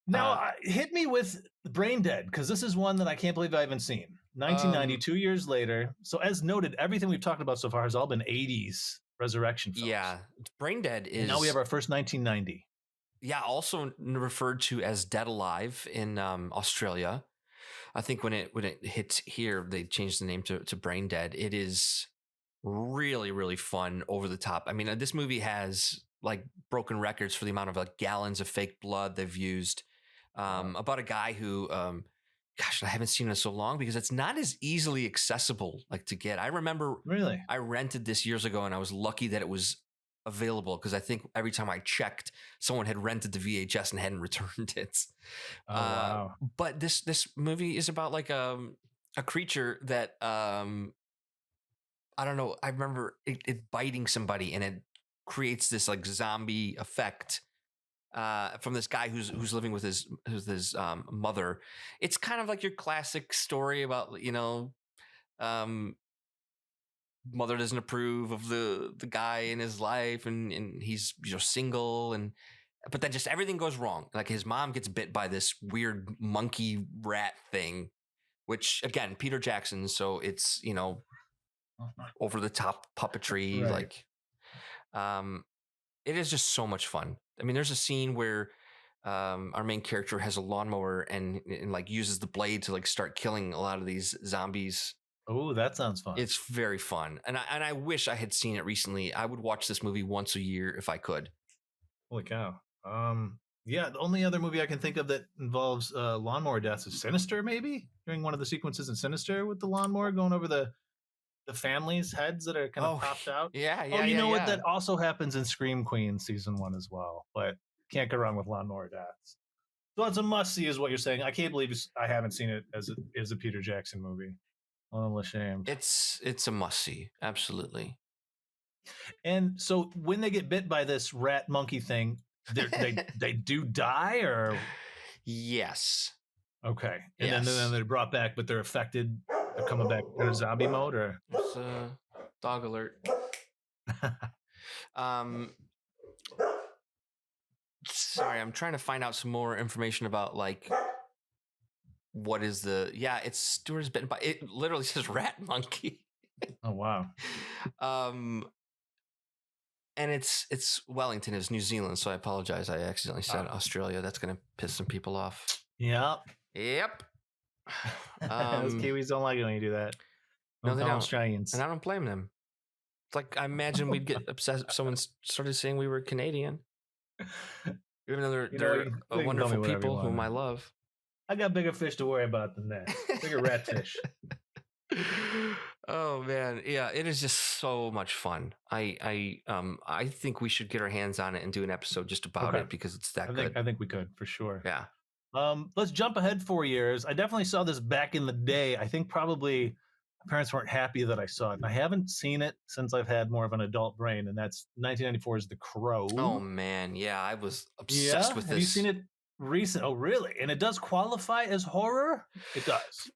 Speaker 1: Now, hit me with Brain Dead, because this is one that I can't believe I haven't seen. 1990, 2 years later. So as noted, everything we've talked about so far has all been 80s resurrection films.
Speaker 2: Yeah, Brain Dead is...
Speaker 1: And now we have our first 1990.
Speaker 2: Yeah, also referred to as Dead Alive in Australia. I think when it hits here, they changed the name to Brain Dead. It is really, really fun, over the top. I mean, this movie has like broken records for the amount of like gallons of fake blood they've used. About a guy who, gosh, I haven't seen it in so long because it's not as easily accessible like to get. I remember I rented this years ago and I was lucky that it was available because I think every time I checked, someone had rented the VHS and hadn't returned it.
Speaker 1: Wow.
Speaker 2: But this movie is about like a creature that I don't know. I remember it biting somebody and it creates this like zombie effect. From this guy who's living with his mother. It's kind of like your classic story about, you know, mother doesn't approve of the guy in his life and he's, you know, single, but then just everything goes wrong. Like his mom gets bit by this weird monkey rat thing, which again, Peter Jackson. So it's, you know, over the top puppetry, like, it is just so much fun. I mean, there's a scene where our main character has a lawnmower and like uses the blade to like start killing a lot of these zombies.
Speaker 1: Oh, that sounds fun.
Speaker 2: It's very fun. And I wish I had seen it recently. I would watch this movie once a year if I could.
Speaker 1: Holy cow. Yeah, the only other movie I can think of that involves lawnmower deaths is Sinister, maybe? During one of the sequences in Sinister with the lawnmower going over the families' heads that are kind of popped out.
Speaker 2: Yeah.
Speaker 1: You know what? That also happens in Scream Queen season 1 as well. But can't go wrong with lawnmower deaths. So it's a must-see is what you're saying. I can't believe I haven't seen it as a Peter Jackson movie. I'm a little ashamed.
Speaker 2: It's a must-see. Absolutely.
Speaker 1: And so when they get bit by this rat monkey thing, they do die, or?
Speaker 2: Yes.
Speaker 1: Okay. And then they're brought back, but they're affected. They're coming back in a zombie mode, or?
Speaker 2: It's dog alert. Sorry, I'm trying to find out some more information about like what is it's Stuart's bitten by, it literally says rat monkey.
Speaker 1: Oh wow.
Speaker 2: And it's Wellington, it's New Zealand, so I apologize. I accidentally said Australia. That's gonna piss some people off.
Speaker 1: Yep. Those Kiwis don't like it when you do that.
Speaker 2: No, they don't.
Speaker 1: Australians.
Speaker 2: And I don't blame them. It's like, I imagine we'd get upset if someone started saying we were Canadian. Even though they're wonderful people whom I love.
Speaker 1: I got bigger fish to worry about than that. Bigger rat fish.
Speaker 2: Oh man, yeah, it is just so much fun. I think we should get our hands on it and do an episode just about it because it's that good.
Speaker 1: I think we could for sure.
Speaker 2: Yeah.
Speaker 1: Let's jump ahead 4 years. I definitely saw this back in the day. I think probably parents weren't happy that I saw it. And I haven't seen it since I've had more of an adult brain, and that's 1994's The Crow.
Speaker 2: Oh man, yeah, I was obsessed with this.
Speaker 1: Have you seen it recent? Oh, really? And it does qualify as horror? It does.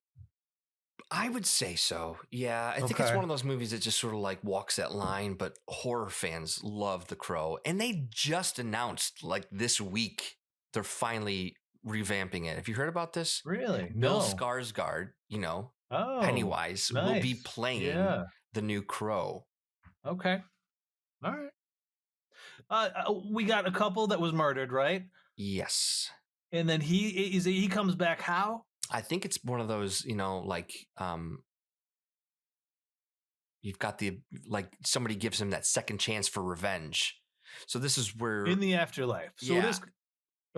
Speaker 2: I would say so. Yeah, I think it's one of those movies that just sort of like walks that line, but horror fans love The Crow. And they just announced like this week they're finally revamping it. Have you heard about this?
Speaker 1: Really?
Speaker 2: Bill Skarsgård, you know, Pennywise will be playing the new Crow.
Speaker 1: Okay. All right. We got a couple that was murdered, right?
Speaker 2: Yes.
Speaker 1: And then he comes back how?
Speaker 2: I think it's one of those, you know, like you've got somebody gives him that second chance for revenge. So this is where
Speaker 1: in the afterlife. So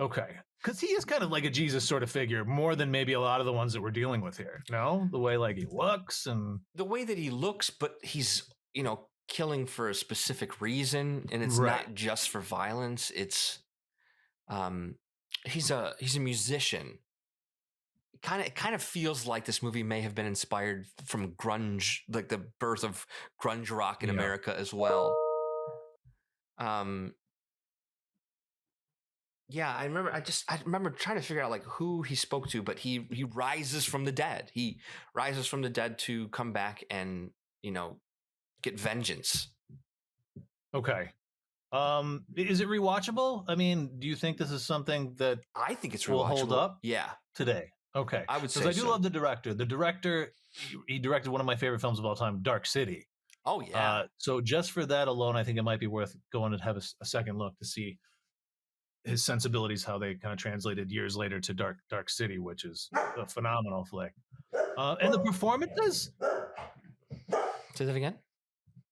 Speaker 1: okay. Because he is kind of like a Jesus sort of figure, more than maybe a lot of the ones that we're dealing with here. No, the way like he looks and
Speaker 2: the way that he looks, but he's, you know, killing for a specific reason, and it's not just for violence. It's he's a musician. It kind of feels like this movie may have been inspired from grunge, like the birth of grunge rock in America as well. Yeah, I remember trying to figure out like who he spoke to, but he rises from the dead. He rises from the dead to come back and, you know, get vengeance.
Speaker 1: Okay. Is it rewatchable? I mean, do you think this is something that
Speaker 2: I think it's
Speaker 1: will hold up?
Speaker 2: Yeah.
Speaker 1: Today. Okay.
Speaker 2: I would say
Speaker 1: because I do love the director. The director, he directed one of my favorite films of all time, Dark City.
Speaker 2: Oh yeah.
Speaker 1: So just for that alone, I think it might be worth going and have a second look to see his sensibilities, how they kind of translated years later to Dark City, which is a phenomenal flick. And the performances.
Speaker 2: Say that again.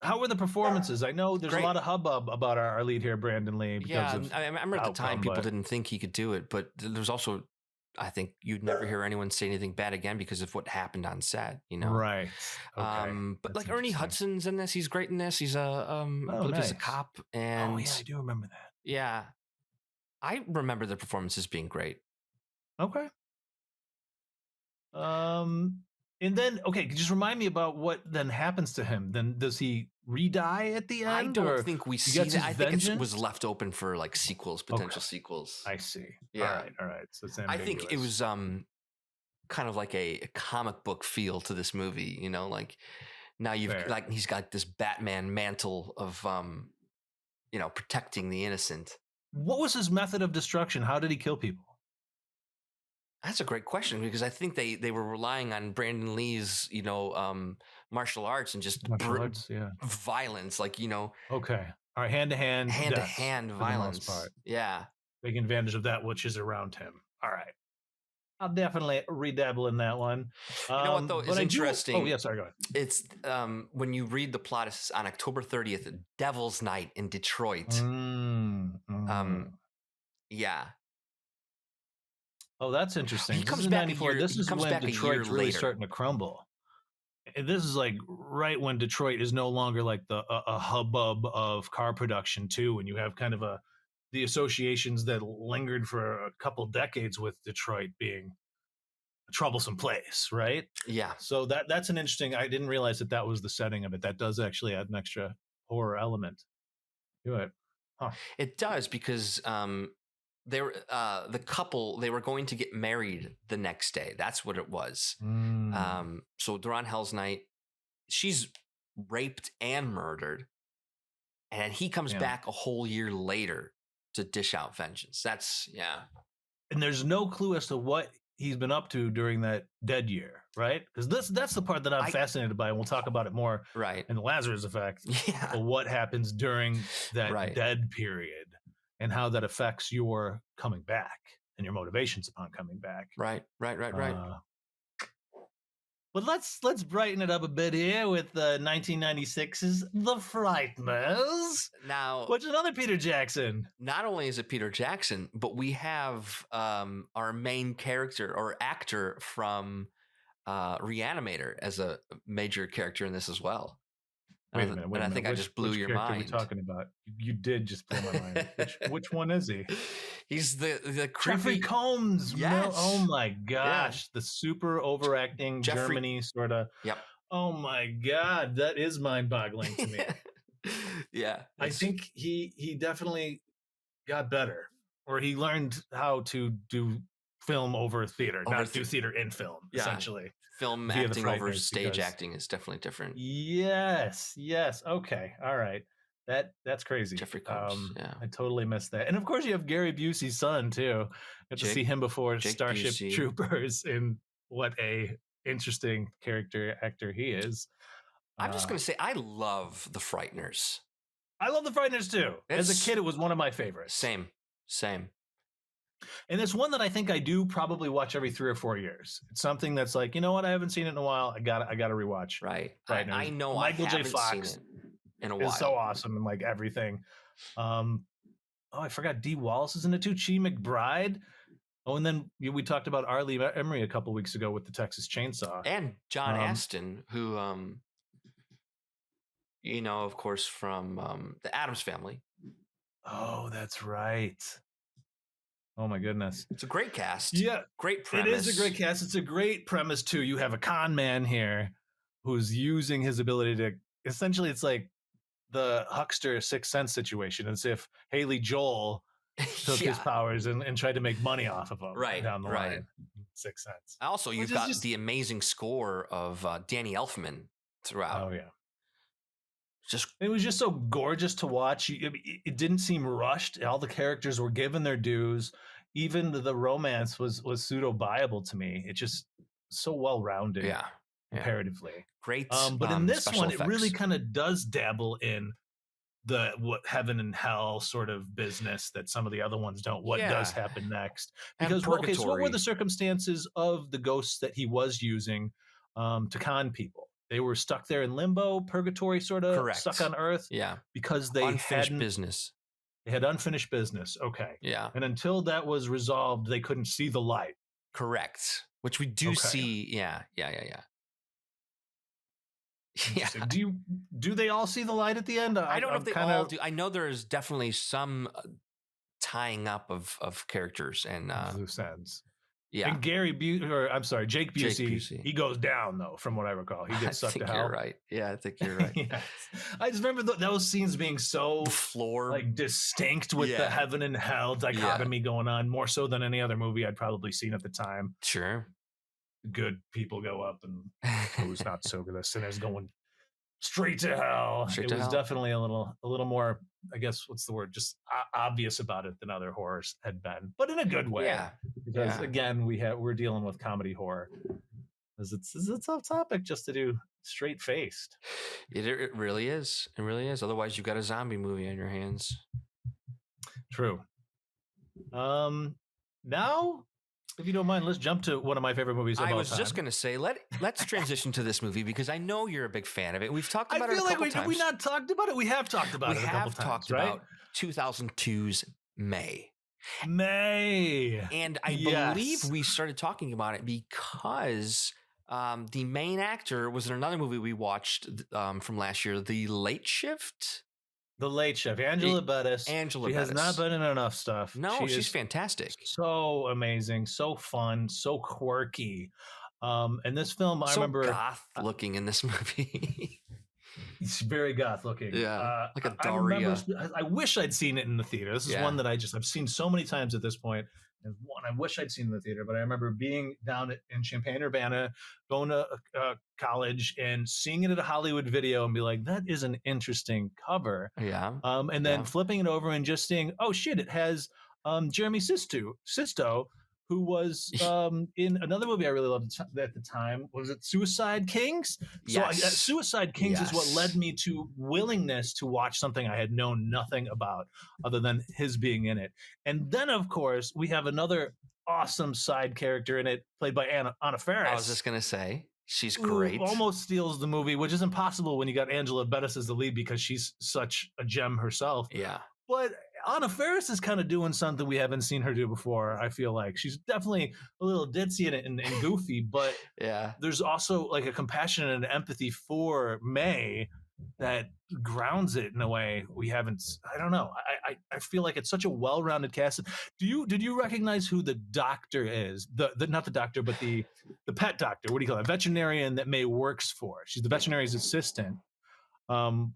Speaker 1: How were the performances? I know there's a lot of hubbub about our lead here, Brandon Lee.
Speaker 2: I remember at the time people didn't think he could do it, but there's also, I think you'd never hear anyone say anything bad again because of what happened on set, you know?
Speaker 1: Right. Okay.
Speaker 2: But like Ernie Hudson's in this. He's great in this. He's I believe he's a cop. And
Speaker 1: I do remember that.
Speaker 2: Yeah. I remember the performances being great.
Speaker 1: Okay. And then, just remind me about what then happens to him. Then does he re-die at the end?
Speaker 2: I don't think we see that. I think it was left open for like potential sequels.
Speaker 1: I see.
Speaker 2: Yeah.
Speaker 1: All right. So it's ambiguous.
Speaker 2: I think it was kind of like a comic book feel to this movie, you know, like now he's got this Batman mantle of you know, protecting the innocent.
Speaker 1: What was his method of destruction? How did he kill people?
Speaker 2: That's a great question, because I think they were relying on Brandon Lee's, you know, martial arts and just violence, like, you know.
Speaker 1: Okay. All right. Hand to hand
Speaker 2: violence.
Speaker 1: Part.
Speaker 2: Yeah.
Speaker 1: Taking advantage of that which is around him. All right. I'll definitely redabble in that one.
Speaker 2: You know what, though, is interesting.
Speaker 1: Sorry, go ahead.
Speaker 2: It's when you read the plot, it's on October 30th, Devil's Night in Detroit. Yeah.
Speaker 1: Oh, that's interesting.
Speaker 2: He comes back
Speaker 1: This is when Detroit's really starting to crumble. And this is like right when Detroit is no longer like a hubbub of car production too, and you have kind of the associations that lingered for a couple decades with Detroit being a troublesome place, right?
Speaker 2: Yeah.
Speaker 1: So that's an interesting. I didn't realize that was the setting of it. That does actually add an extra horror element to it. Huh.
Speaker 2: It does, because they were the couple, they were going to get married the next day. That's what it was. So they're on Hell's Night. She's raped and murdered, and he comes back a whole year later to dish out vengeance.
Speaker 1: And there's no clue as to what he's been up to during that dead year, right? Because that's the part that I'm fascinated by, and we'll talk about it more in the Lazarus Effect.
Speaker 2: Yeah.
Speaker 1: What happens during that dead period and how that affects your coming back and your motivations upon coming back.
Speaker 2: Right.
Speaker 1: But let's brighten it up a bit here with 1996's The Frighteners.
Speaker 2: Now,
Speaker 1: which is another Peter Jackson.
Speaker 2: Not only is it Peter Jackson, but we have our main character or actor from Reanimator as a major character in this as well.
Speaker 1: Wait a minute.
Speaker 2: I think I just blew your mind.
Speaker 1: What are we talking about? You did just blow my mind. Which one is he?
Speaker 2: He's the creepy
Speaker 1: Jeffrey Combs.
Speaker 2: Yes.
Speaker 1: Oh my gosh, the super overacting Germany sort of.
Speaker 2: Yep.
Speaker 1: Oh my God, that is mind-boggling to me.
Speaker 2: Yeah,
Speaker 1: I think he definitely got better, or he learned how to do film over theater, not do theater in film, essentially.
Speaker 2: Film
Speaker 1: via the
Speaker 2: acting over
Speaker 1: Frighteners,
Speaker 2: stage
Speaker 1: because
Speaker 2: acting is definitely different.
Speaker 1: yes, okay, all right. That's crazy.
Speaker 2: Jeffrey Combs, yeah.
Speaker 1: I totally missed that. And of course, you have Gary Busey's son too. Got to see him before
Speaker 2: Jake
Speaker 1: Starship
Speaker 2: Busey.
Speaker 1: Troopers, and what a interesting character actor he is.
Speaker 2: I'm just gonna say, I love the Frighteners.
Speaker 1: I love the Frighteners too. As a kid, it was one of my favorites.
Speaker 2: Same.
Speaker 1: And it's one that I think I do probably watch every 3 or 4 years. It's something that's like, you know what, I haven't seen it in a while. I got to rewatch.
Speaker 2: Right. I know
Speaker 1: Michael
Speaker 2: I
Speaker 1: J.
Speaker 2: haven't
Speaker 1: Fox
Speaker 2: seen it in a while.
Speaker 1: is so awesome and like everything. I forgot Dee Wallace is in it too. Chi McBride. Oh, and then we talked about R. Lee Emery a couple weeks ago with the Texas Chainsaw.
Speaker 2: And John Astin, who, of course, from the Addams Family.
Speaker 1: Oh, that's right. Oh my goodness.
Speaker 2: It's a great cast.
Speaker 1: Yeah.
Speaker 2: Great premise.
Speaker 1: It is a great cast. It's a great premise too. You have a con man here who's using his ability to, essentially, it's like the Huckster Sixth Sense situation, as if Haley Joel took his powers and tried to make money off of him down the line. Sixth Sense.
Speaker 2: Also, you've got the amazing score of Danny Elfman throughout.
Speaker 1: Oh, yeah. It was just so gorgeous to watch. It didn't seem rushed. All the characters were given their dues. Even the romance was pseudo-viable to me. It just so well-rounded, comparatively.
Speaker 2: Great.
Speaker 1: But in this one, it really kind of does dabble in the heaven and hell sort of business that some of the other ones don't. What does happen next? Because so what were the circumstances of the ghosts that he was using to con people? They were stuck there in limbo, purgatory, sort of stuck on Earth.
Speaker 2: Yeah,
Speaker 1: because they
Speaker 2: unfinished business.
Speaker 1: They had unfinished business. Okay.
Speaker 2: Yeah,
Speaker 1: and until that was resolved, they couldn't see the light.
Speaker 2: Correct. Which we do see. Yeah.
Speaker 1: Do they all see the light at the end?
Speaker 2: I don't know if they all do. I know there's definitely some tying up of characters and
Speaker 1: loose ends.
Speaker 2: Yeah.
Speaker 1: And Jake Busey, he goes down though, from what I recall. He gets sucked to hell.
Speaker 2: You're right. Yeah, I think you're right.
Speaker 1: Yes. I just remember those scenes being so distinct with the heaven and hell dichotomy going on, more so than any other movie I'd probably seen at the time.
Speaker 2: Sure.
Speaker 1: Good people go up and who's not so good. The sinners going straight to hell. It was definitely a little more, I guess, what's the word? Just obvious about it than other horrors had been, but in a good way. Yeah. Because again, we're dealing with comedy horror. Because it's a tough topic just to do straight faced.
Speaker 2: It really is. It really is. Otherwise, you've got a zombie movie on your hands.
Speaker 1: True. Now, if you don't mind, let's jump to one of my favorite movies of all time. I was
Speaker 2: just going to say, let's transition to this movie because I know you're a big fan of it. We've talked about it a couple times.
Speaker 1: Have we not talked about it? We have talked about it a couple times,
Speaker 2: We have talked about 2002's May. And I believe we started talking about it because the main actor was in another movie we watched from last year, The Late Shift.
Speaker 1: The Late Shift, Angela Bettis.
Speaker 2: She
Speaker 1: has not been in enough stuff.
Speaker 2: No, she's fantastic.
Speaker 1: So amazing, so fun, so quirky. And this film, I remember
Speaker 2: goth looking in this movie.
Speaker 1: It's very goth looking.
Speaker 2: Yeah, like a Daria.
Speaker 1: I wish I'd seen it in the theater. This is one that I've seen so many times at this point. And one I wish I'd seen in the theater, but I remember being down in Champaign-Urbana, going to college and seeing it at a Hollywood Video and be like, that is an interesting cover.
Speaker 2: Yeah.
Speaker 1: And then flipping it over and just seeing, oh shit, it has Jeremy Sisto, who was in another movie I really loved at the time. Was it Suicide Kings?
Speaker 2: Yes.
Speaker 1: So Suicide Kings is what led me to willingness to watch something I had known nothing about other than his being in it. And then, of course, we have another awesome side character in it, played by Anna Faris.
Speaker 2: I was just going to say, she's great.
Speaker 1: Almost steals the movie, which is impossible when you got Angela Bettis as the lead because she's such a gem herself.
Speaker 2: Yeah.
Speaker 1: But Anna Faris is kind of doing something we haven't seen her do before. I feel like she's definitely a little ditzy in it and goofy, but there's also like a compassion and an empathy for May that grounds it in a way we haven't. I don't know. I feel like it's such a well-rounded cast. Did you recognize who the doctor is? The not the doctor, but the pet doctor. What do you call it? A veterinarian that May works for. She's the veterinarian's assistant,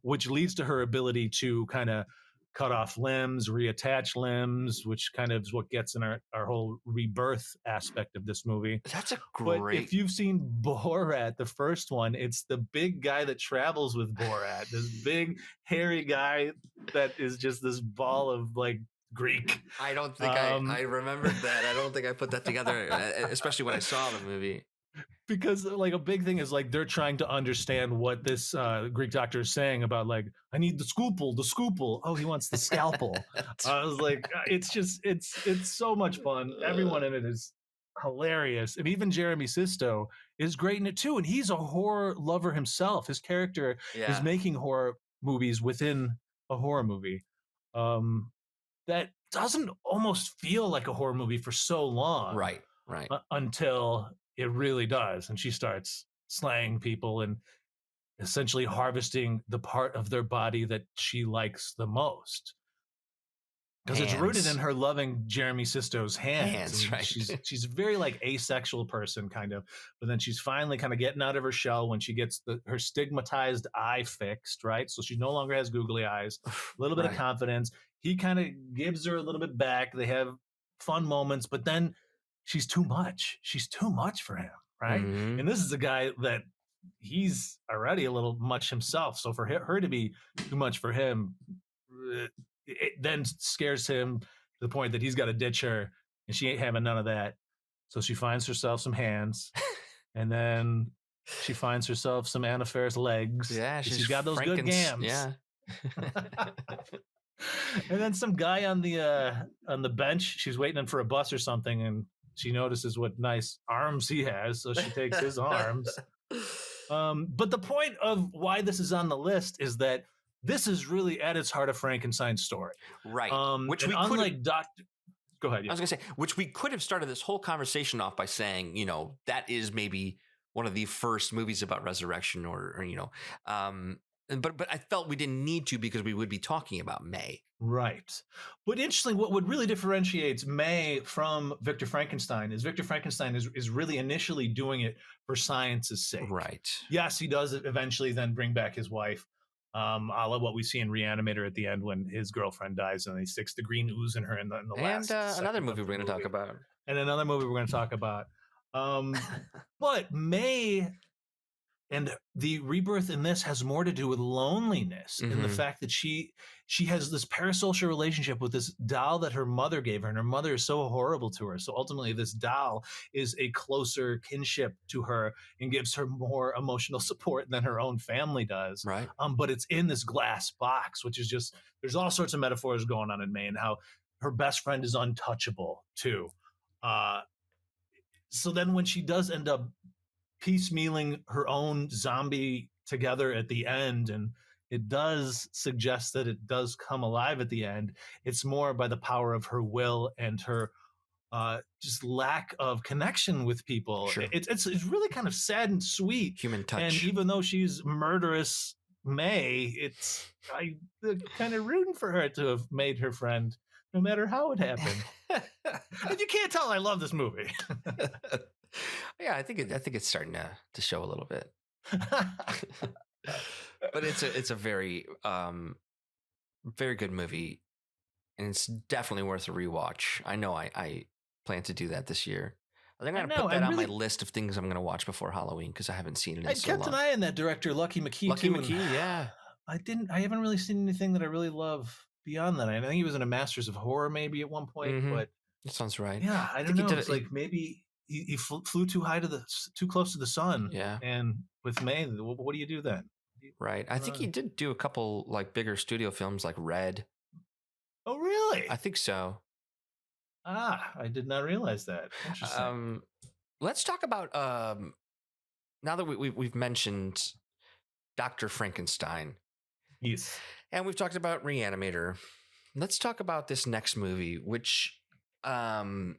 Speaker 1: which leads to her ability to kind of cut off limbs, reattach limbs, which kind of is what gets in our whole rebirth aspect of this movie.
Speaker 2: That's a
Speaker 1: But
Speaker 2: great.
Speaker 1: if you've seen Borat, the first one, it's the big guy that travels with Borat, this big hairy guy that is just this ball of like Greek.
Speaker 2: I don't think I remembered that. I don't think I put that together, especially when I saw the movie.
Speaker 1: Because like a big thing is like they're trying to understand what this Greek doctor is saying about like I need the scalpel. Oh, he wants the scalpel. I was like, it's so much fun. Everyone in it is hilarious, and even Jeremy Sisto is great in it too. And he's a horror lover himself. His character is making horror movies within a horror movie. That doesn't almost feel like a horror movie for so long,
Speaker 2: right?
Speaker 1: Until it really does, and she starts slaying people and essentially harvesting the part of their body that she likes the most. Because it's rooted in her loving Jeremy Sisto's hands.
Speaker 2: Right.
Speaker 1: She's very like asexual person kind of, but then she's finally kind of getting out of her shell when she gets her stigmatized eye fixed, right? So she no longer has googly eyes, a little bit of confidence. He kind of gives her a little bit back. They have fun moments, but then she's too much. She's too much for him, right?
Speaker 2: Mm-hmm.
Speaker 1: And this is a guy that he's already a little much himself. So for her to be too much for him, it then scares him to the point that he's got to ditch her, and she ain't having none of that. So she finds herself some hands, and then she finds herself some Anna Faris legs.
Speaker 2: Yeah,
Speaker 1: she's got those good gams.
Speaker 2: Yeah.
Speaker 1: And then some guy on the bench, she's waiting for a bus or something, and she notices what nice arms he has, so she takes his arms. But the point of why this is on the list is that this is really at its heart a Frankenstein story,
Speaker 2: right?
Speaker 1: Which we unlike Doctor. Go ahead. Yeah.
Speaker 2: I was going to say, which we could have started this whole conversation off by saying, that is maybe one of the first movies about resurrection, or but I felt we didn't need to because we would be talking about May.
Speaker 1: Right. But interesting, what really differentiates May from Victor Frankenstein is Victor Frankenstein is really initially doing it for science's sake.
Speaker 2: Right.
Speaker 1: Yes, he does eventually then bring back his wife, a la what we see in Reanimator at the end when his girlfriend dies and he sticks the green ooze in her in the last.
Speaker 2: And another movie we're going to talk about.
Speaker 1: And another movie we're going to talk about. But May and the rebirth in this has more to do with loneliness and the fact that she has this parasocial relationship with this doll that her mother gave her, and her mother is so horrible to her. So ultimately this doll is a closer kinship to her and gives her more emotional support than her own family does.
Speaker 2: Right.
Speaker 1: But it's in this glass box, which is just, there's all sorts of metaphors going on in May and how her best friend is untouchable too. So then when she does end up piecemealing her own zombie together at the end, and it does suggest that it does come alive at the end, it's more by the power of her will and her just lack of connection with people.
Speaker 2: Sure.
Speaker 1: It's really kind of sad and sweet.
Speaker 2: Human touch.
Speaker 1: And even though she's murderous May, I kind of rooting for her to have made her friend, no matter how it happened. If you can't tell, I love this movie.
Speaker 2: Yeah, I think it's starting to show a little bit. But it's a very very good movie, and it's definitely worth a rewatch. I know I plan to do that this year. I think I'm going to put that on my list of things I'm going to watch before Halloween because I haven't seen it in so long.
Speaker 1: I kept an eye on that director, Lucky McKee.
Speaker 2: Yeah.
Speaker 1: I haven't really seen anything that I really love beyond that. I think he was in a Masters of Horror maybe at one point, but
Speaker 2: that sounds right.
Speaker 1: Yeah, I don't know. It's like maybe he flew too close to the sun.
Speaker 2: Yeah.
Speaker 1: And with May, what do you do then?
Speaker 2: Right. I think he did do a couple like bigger studio films like Red.
Speaker 1: Oh, really?
Speaker 2: I think so.
Speaker 1: I did not realize that. Interesting.
Speaker 2: Let's talk about now that we've mentioned Dr. Frankenstein.
Speaker 1: Yes.
Speaker 2: And we've talked about Reanimator. Let's talk about this next movie, which came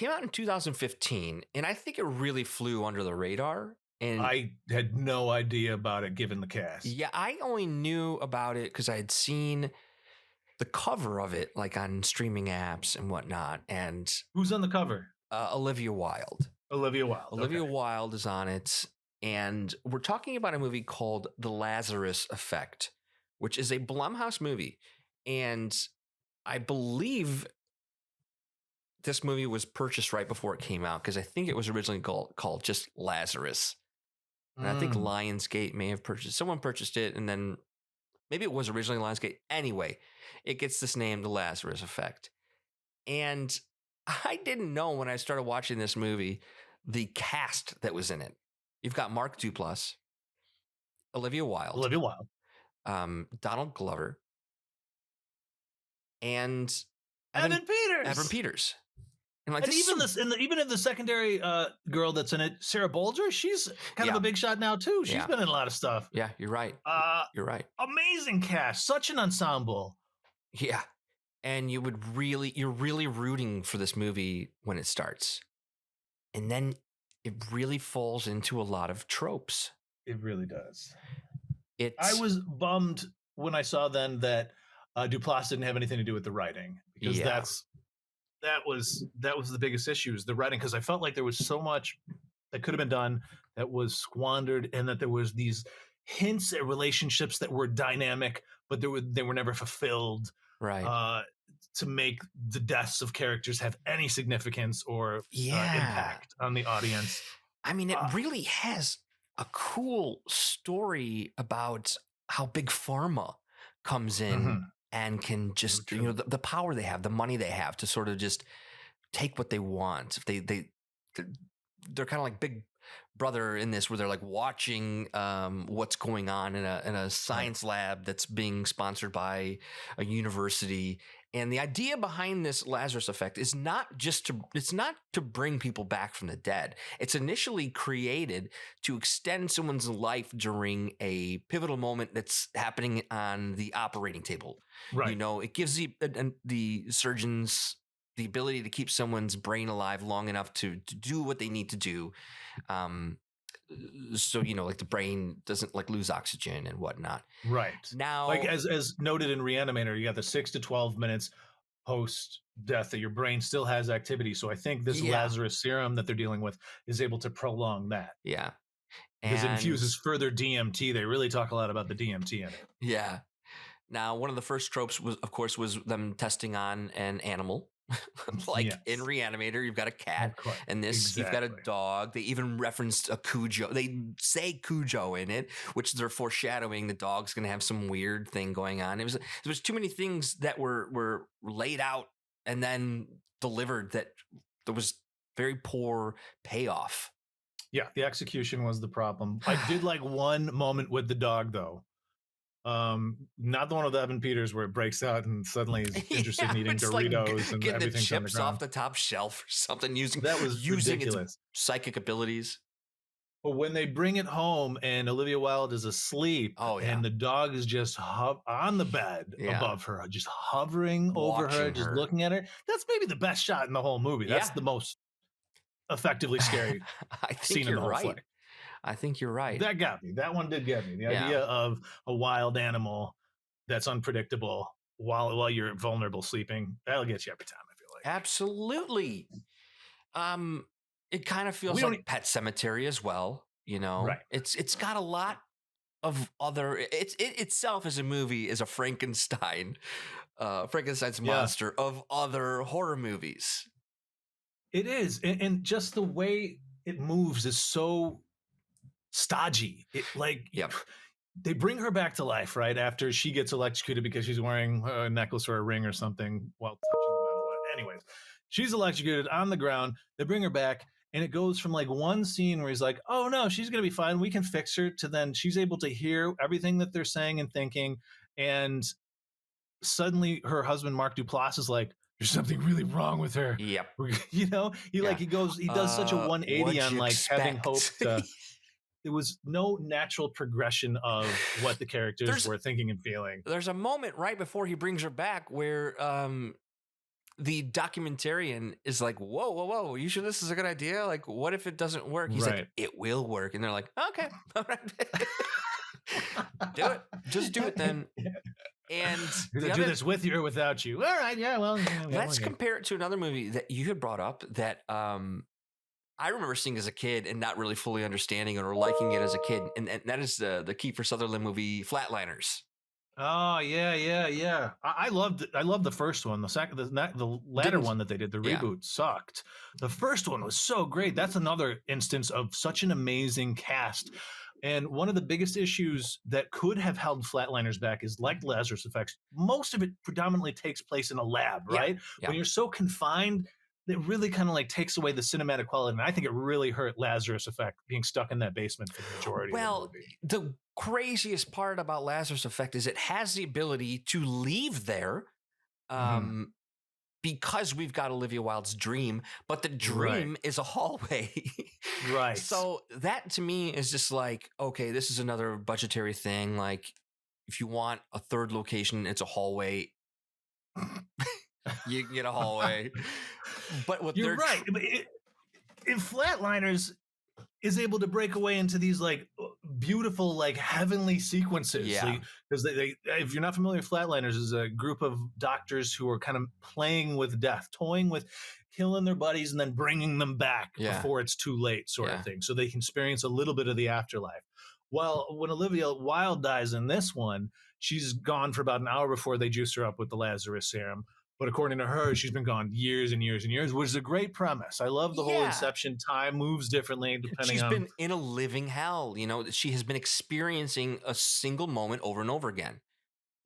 Speaker 2: out in 2015, and I think it really flew under the radar. And
Speaker 1: I had no idea about it given the cast.
Speaker 2: Yeah, I only knew about it because I had seen the cover of it like on streaming apps and whatnot. And
Speaker 1: who's on the cover?
Speaker 2: Olivia Wilde.
Speaker 1: Olivia
Speaker 2: Wilde is on it. And we're talking about a movie called The Lazarus Effect, which is a Blumhouse movie. And I believe this movie was purchased right before it came out because I think it was originally called just Lazarus. And I think Lionsgate may have someone purchased it, and then maybe it was originally Lionsgate. Anyway, it gets this name, The Lazarus Effect. And I didn't know when I started watching this movie the cast that was in it. You've got Mark Duplass, Olivia Wilde, Donald Glover, and
Speaker 1: Evan
Speaker 2: Peters.
Speaker 1: And even in the secondary girl that's in it, Sarah Bolger, she's kind of a big shot now too. She's been in a lot of stuff.
Speaker 2: Yeah, you're right. You're right.
Speaker 1: Amazing cast, such an ensemble.
Speaker 2: Yeah, and you're really rooting for this movie when it starts, and then it really falls into a lot of tropes.
Speaker 1: It really does. I was bummed when I saw then that Duplass didn't have anything to do with the writing, because that was the biggest issue, is the writing, because I felt like there was so much that could have been done that was squandered, and that there was these hints at relationships that were dynamic, but they were never fulfilled.
Speaker 2: Right.
Speaker 1: To make the deaths of characters have any significance or impact on the audience.
Speaker 2: I mean, it really has a cool story about how Big Pharma comes in and can just, the power they have, the money they have to sort of just take what they want. If they're kind of like Big Brother in this, where they're like watching what's going on in a science lab that's being sponsored by a university. And the idea behind this Lazarus Effect is not to bring people back from the dead. It's initially created to extend someone's life during a pivotal moment that's happening on the operating table.
Speaker 1: Right.
Speaker 2: It gives the surgeons the ability to keep someone's brain alive long enough to do what they need to do. So, like the brain doesn't like lose oxygen and whatnot.
Speaker 1: Right.
Speaker 2: Now,
Speaker 1: like as noted in Reanimator, you got the 6 to 12 minutes post death that your brain still has activity. So I think this Lazarus serum that they're dealing with is able to prolong that.
Speaker 2: Yeah.
Speaker 1: Because it infuses further DMT. They really talk a lot about the DMT in it.
Speaker 2: Yeah. Now, one of the first tropes was them testing on an animal. In Reanimator, you've got a cat, and you've got a dog. They even referenced a Cujo. They say Cujo in it, which they're foreshadowing the dog's going to have some weird thing going on. There was too many things that were laid out and then delivered that there was very poor payoff.
Speaker 1: Yeah, the execution was the problem. I did like one moment with the dog, though. Not the one with Evan Peters where it breaks out and suddenly he's interested in eating Doritos and
Speaker 2: getting
Speaker 1: everything's
Speaker 2: the
Speaker 1: on the
Speaker 2: chips
Speaker 1: ground.
Speaker 2: off the top shelf or something, using
Speaker 1: ridiculous.
Speaker 2: Its psychic abilities.
Speaker 1: But when they bring it home and Olivia Wilde is asleep, and the dog is just on the bed above her, just hovering over her, just looking at her, that's maybe the best shot in the whole movie. That's the most effectively scary scene in the whole flick.
Speaker 2: I think you're right.
Speaker 1: That got me. That one did get me. The idea of a wild animal that's unpredictable while you're vulnerable sleeping, that'll get you every time, I feel like.
Speaker 2: Absolutely. It kind of feels like Pet Sematary as well, Right. It's got a lot of other it itself as a movie is a Frankenstein's monster of other horror movies.
Speaker 1: It is. And just the way it moves is so stodgy. They bring her back to life right after she gets electrocuted because she's wearing a necklace or a ring or something while touching the metal. Anyways, she's electrocuted on the ground. They bring her back, and it goes from like one scene where he's like, oh no, she's gonna be fine, we can fix her, to then she's able to hear everything that they're saying and thinking, and suddenly her husband Mark Duplass is like, there's something really wrong with her.
Speaker 2: Yep.
Speaker 1: He does such a 180 on like having hope to there was no natural progression of what the characters were thinking and feeling.
Speaker 2: There's a moment right before he brings her back where the documentarian is like, whoa, you sure this is a good idea? Like, what if it doesn't work? He's like, it will work. And they're like, okay, all right. Do it. Just do it then. And
Speaker 1: do this with you or without you. All right, yeah, well.
Speaker 2: Let's compare it to another movie that you had brought up that I remember seeing as a kid and not really fully understanding it or liking it as a kid. And that is the Kiefer Sutherland movie, Flatliners.
Speaker 1: Oh yeah. I loved the first one. The second, the latter one that they did, the reboot sucked. The first one was so great. That's another instance of such an amazing cast. And one of the biggest issues that could have held Flatliners back is, like Lazarus Effects, most of it predominantly takes place in a lab, right? Yeah. When you're so confined, it really kind of like takes away the cinematic quality. And I think it really hurt Lazarus Effect being stuck in that basement for the majority of the movie.
Speaker 2: The craziest part about Lazarus Effect is it has the ability to leave there because we've got Olivia Wilde's dream, but the dream is a hallway.
Speaker 1: Right.
Speaker 2: So that to me is just like, okay, this is another budgetary thing. Like if you want a third location, it's a hallway. You can get a hallway. But what
Speaker 1: you're right. If Flatliners is able to break away into these like beautiful, like heavenly sequences.
Speaker 2: Yeah.
Speaker 1: Because they, if you're not familiar with Flatliners, is a group of doctors who are kind of playing with death, toying with killing their buddies and then bringing them back before it's too late, sort of thing. So they can experience a little bit of the afterlife. Well, when Olivia Wilde dies in this one, she's gone for about an hour before they juice her up with the Lazarus serum. But according to her, she's been gone years and years and years, which is a great premise. I love the whole Inception. Time moves differently depending on...
Speaker 2: She's been in a living hell. You know, she has been experiencing a single moment over and over again.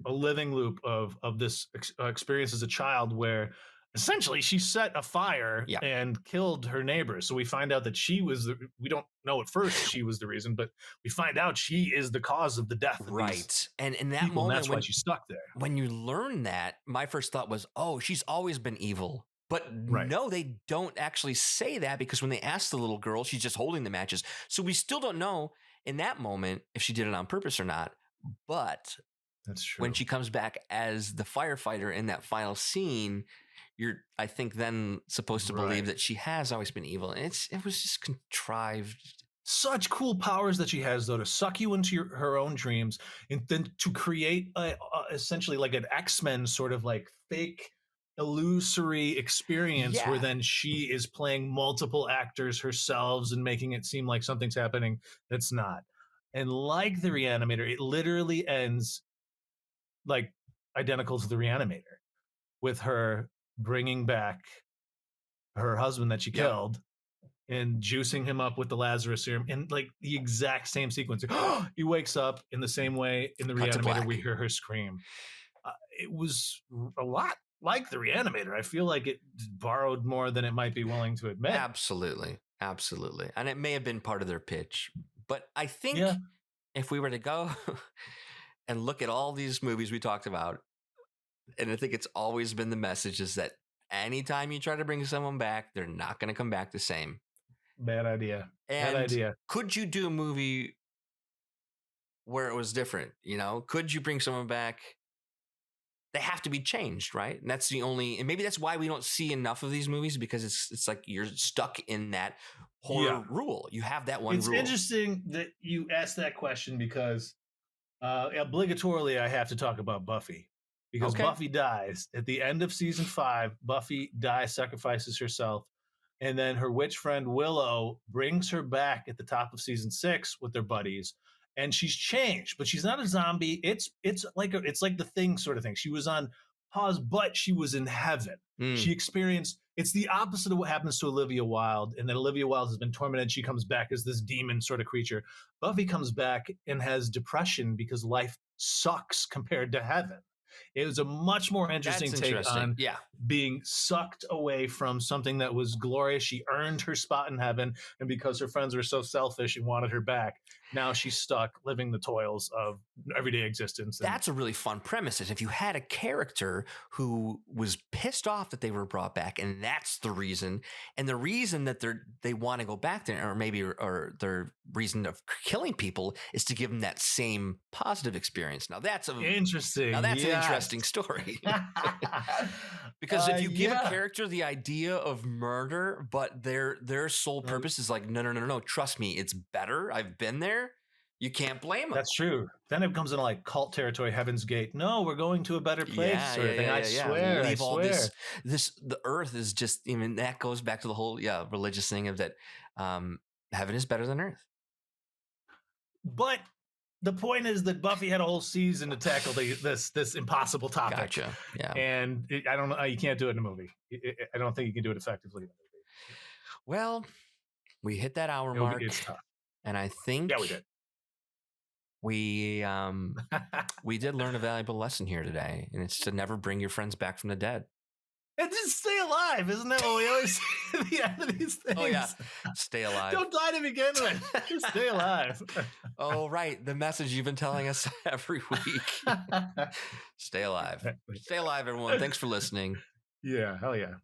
Speaker 1: A living loop of this experience as a child where essentially she set a fire and killed her neighbors. So we find out that she was we don't know at first she was the reason, but we find out she is the cause of the death of
Speaker 2: these and in that moment,
Speaker 1: that's why she's stuck there.
Speaker 2: When you learn that, my first thought was, oh, she's always been evil. But no, they don't actually say that, because when they ask the little girl, she's just holding the matches. So we still don't know in that moment if she did it on purpose or not. But
Speaker 1: that's true.
Speaker 2: When she comes back as the firefighter in that final scene, you're, I think, then supposed to believe that she has always been evil. And it was just contrived.
Speaker 1: Such cool powers that she has, though, to suck you into her own dreams and then to create essentially like an X-Men sort of like fake illusory experience where then she is playing multiple actors herself and making it seem like something's happening that's not. And like the Reanimator, it literally ends like identical to the Reanimator, with her bringing back her husband that she killed and juicing him up with the Lazarus serum in like the exact same sequence. He wakes up in the same way in the Reanimator. We hear her scream. It was a lot like the Reanimator. I feel like it borrowed more than it might be willing to admit.
Speaker 2: Absolutely. And it may have been part of their pitch, but I think if we were to go and look at all these movies we talked about, and I think it's always been the message is that anytime you try to bring someone back, they're not going to come back the same.
Speaker 1: Bad idea.
Speaker 2: Could you do a movie where it was different? You know, could you bring someone back? They have to be changed, right? And that's the only, and maybe that's why we don't see enough of these movies, because it's like you're stuck in that horror rule. You have that one rule.
Speaker 1: It's interesting that you asked that question, because obligatorily I have to talk about Buffy. Because Buffy dies at the end of season 5. Buffy dies, sacrifices herself, and then her witch friend Willow brings her back at the top of season 6 with their buddies, and she's changed, but she's not a zombie. It's like the Thing sort of thing. She was on pause, but she was in heaven. She experienced. It's the opposite of what happens to Olivia Wilde, and then Olivia Wilde has been tormented. She comes back as this demon sort of creature. Buffy comes back and has depression because life sucks compared to heaven. It was a much more interesting take on being sucked away from something that was glorious. She earned her spot in heaven, and because her friends were so selfish and wanted her back, now she's stuck living the toils of everyday existence.
Speaker 2: That's a really fun premise. Is if you had a character who was pissed off that they were brought back, and that's the reason, and the reason that they want to go back there, or their reason of killing people is to give them that same positive experience. Now that's
Speaker 1: interesting.
Speaker 2: Now that's an interesting story. Because if you give a character the idea of murder, but their sole purpose is like, no, trust me, it's better. I've been there. You can't blame them.
Speaker 1: That's true. Then it comes into like cult territory, Heaven's Gate. No, we're going to a better place. Sort of thing. I swear.
Speaker 2: Leave all this. The earth is just. I mean, that goes back to the whole religious thing of that. Heaven is better than earth.
Speaker 1: But the point is that Buffy had a whole season to tackle this impossible topic.
Speaker 2: Gotcha. Yeah.
Speaker 1: And I don't know. You can't do it in a movie. I don't think you can do it effectively in a movie.
Speaker 2: Well, we hit that hour mark.
Speaker 1: It's tough.
Speaker 2: And I think
Speaker 1: we did.
Speaker 2: We did learn a valuable lesson here today, and it's to never bring your friends back from the dead.
Speaker 1: And just stay alive, isn't that what we always say at the end of these things?
Speaker 2: Oh yeah, stay alive.
Speaker 1: Don't die to begin with. Just stay alive.
Speaker 2: Oh right, the message you've been telling us every week. Stay alive. Stay alive, everyone. Thanks for listening.
Speaker 1: Yeah, hell yeah.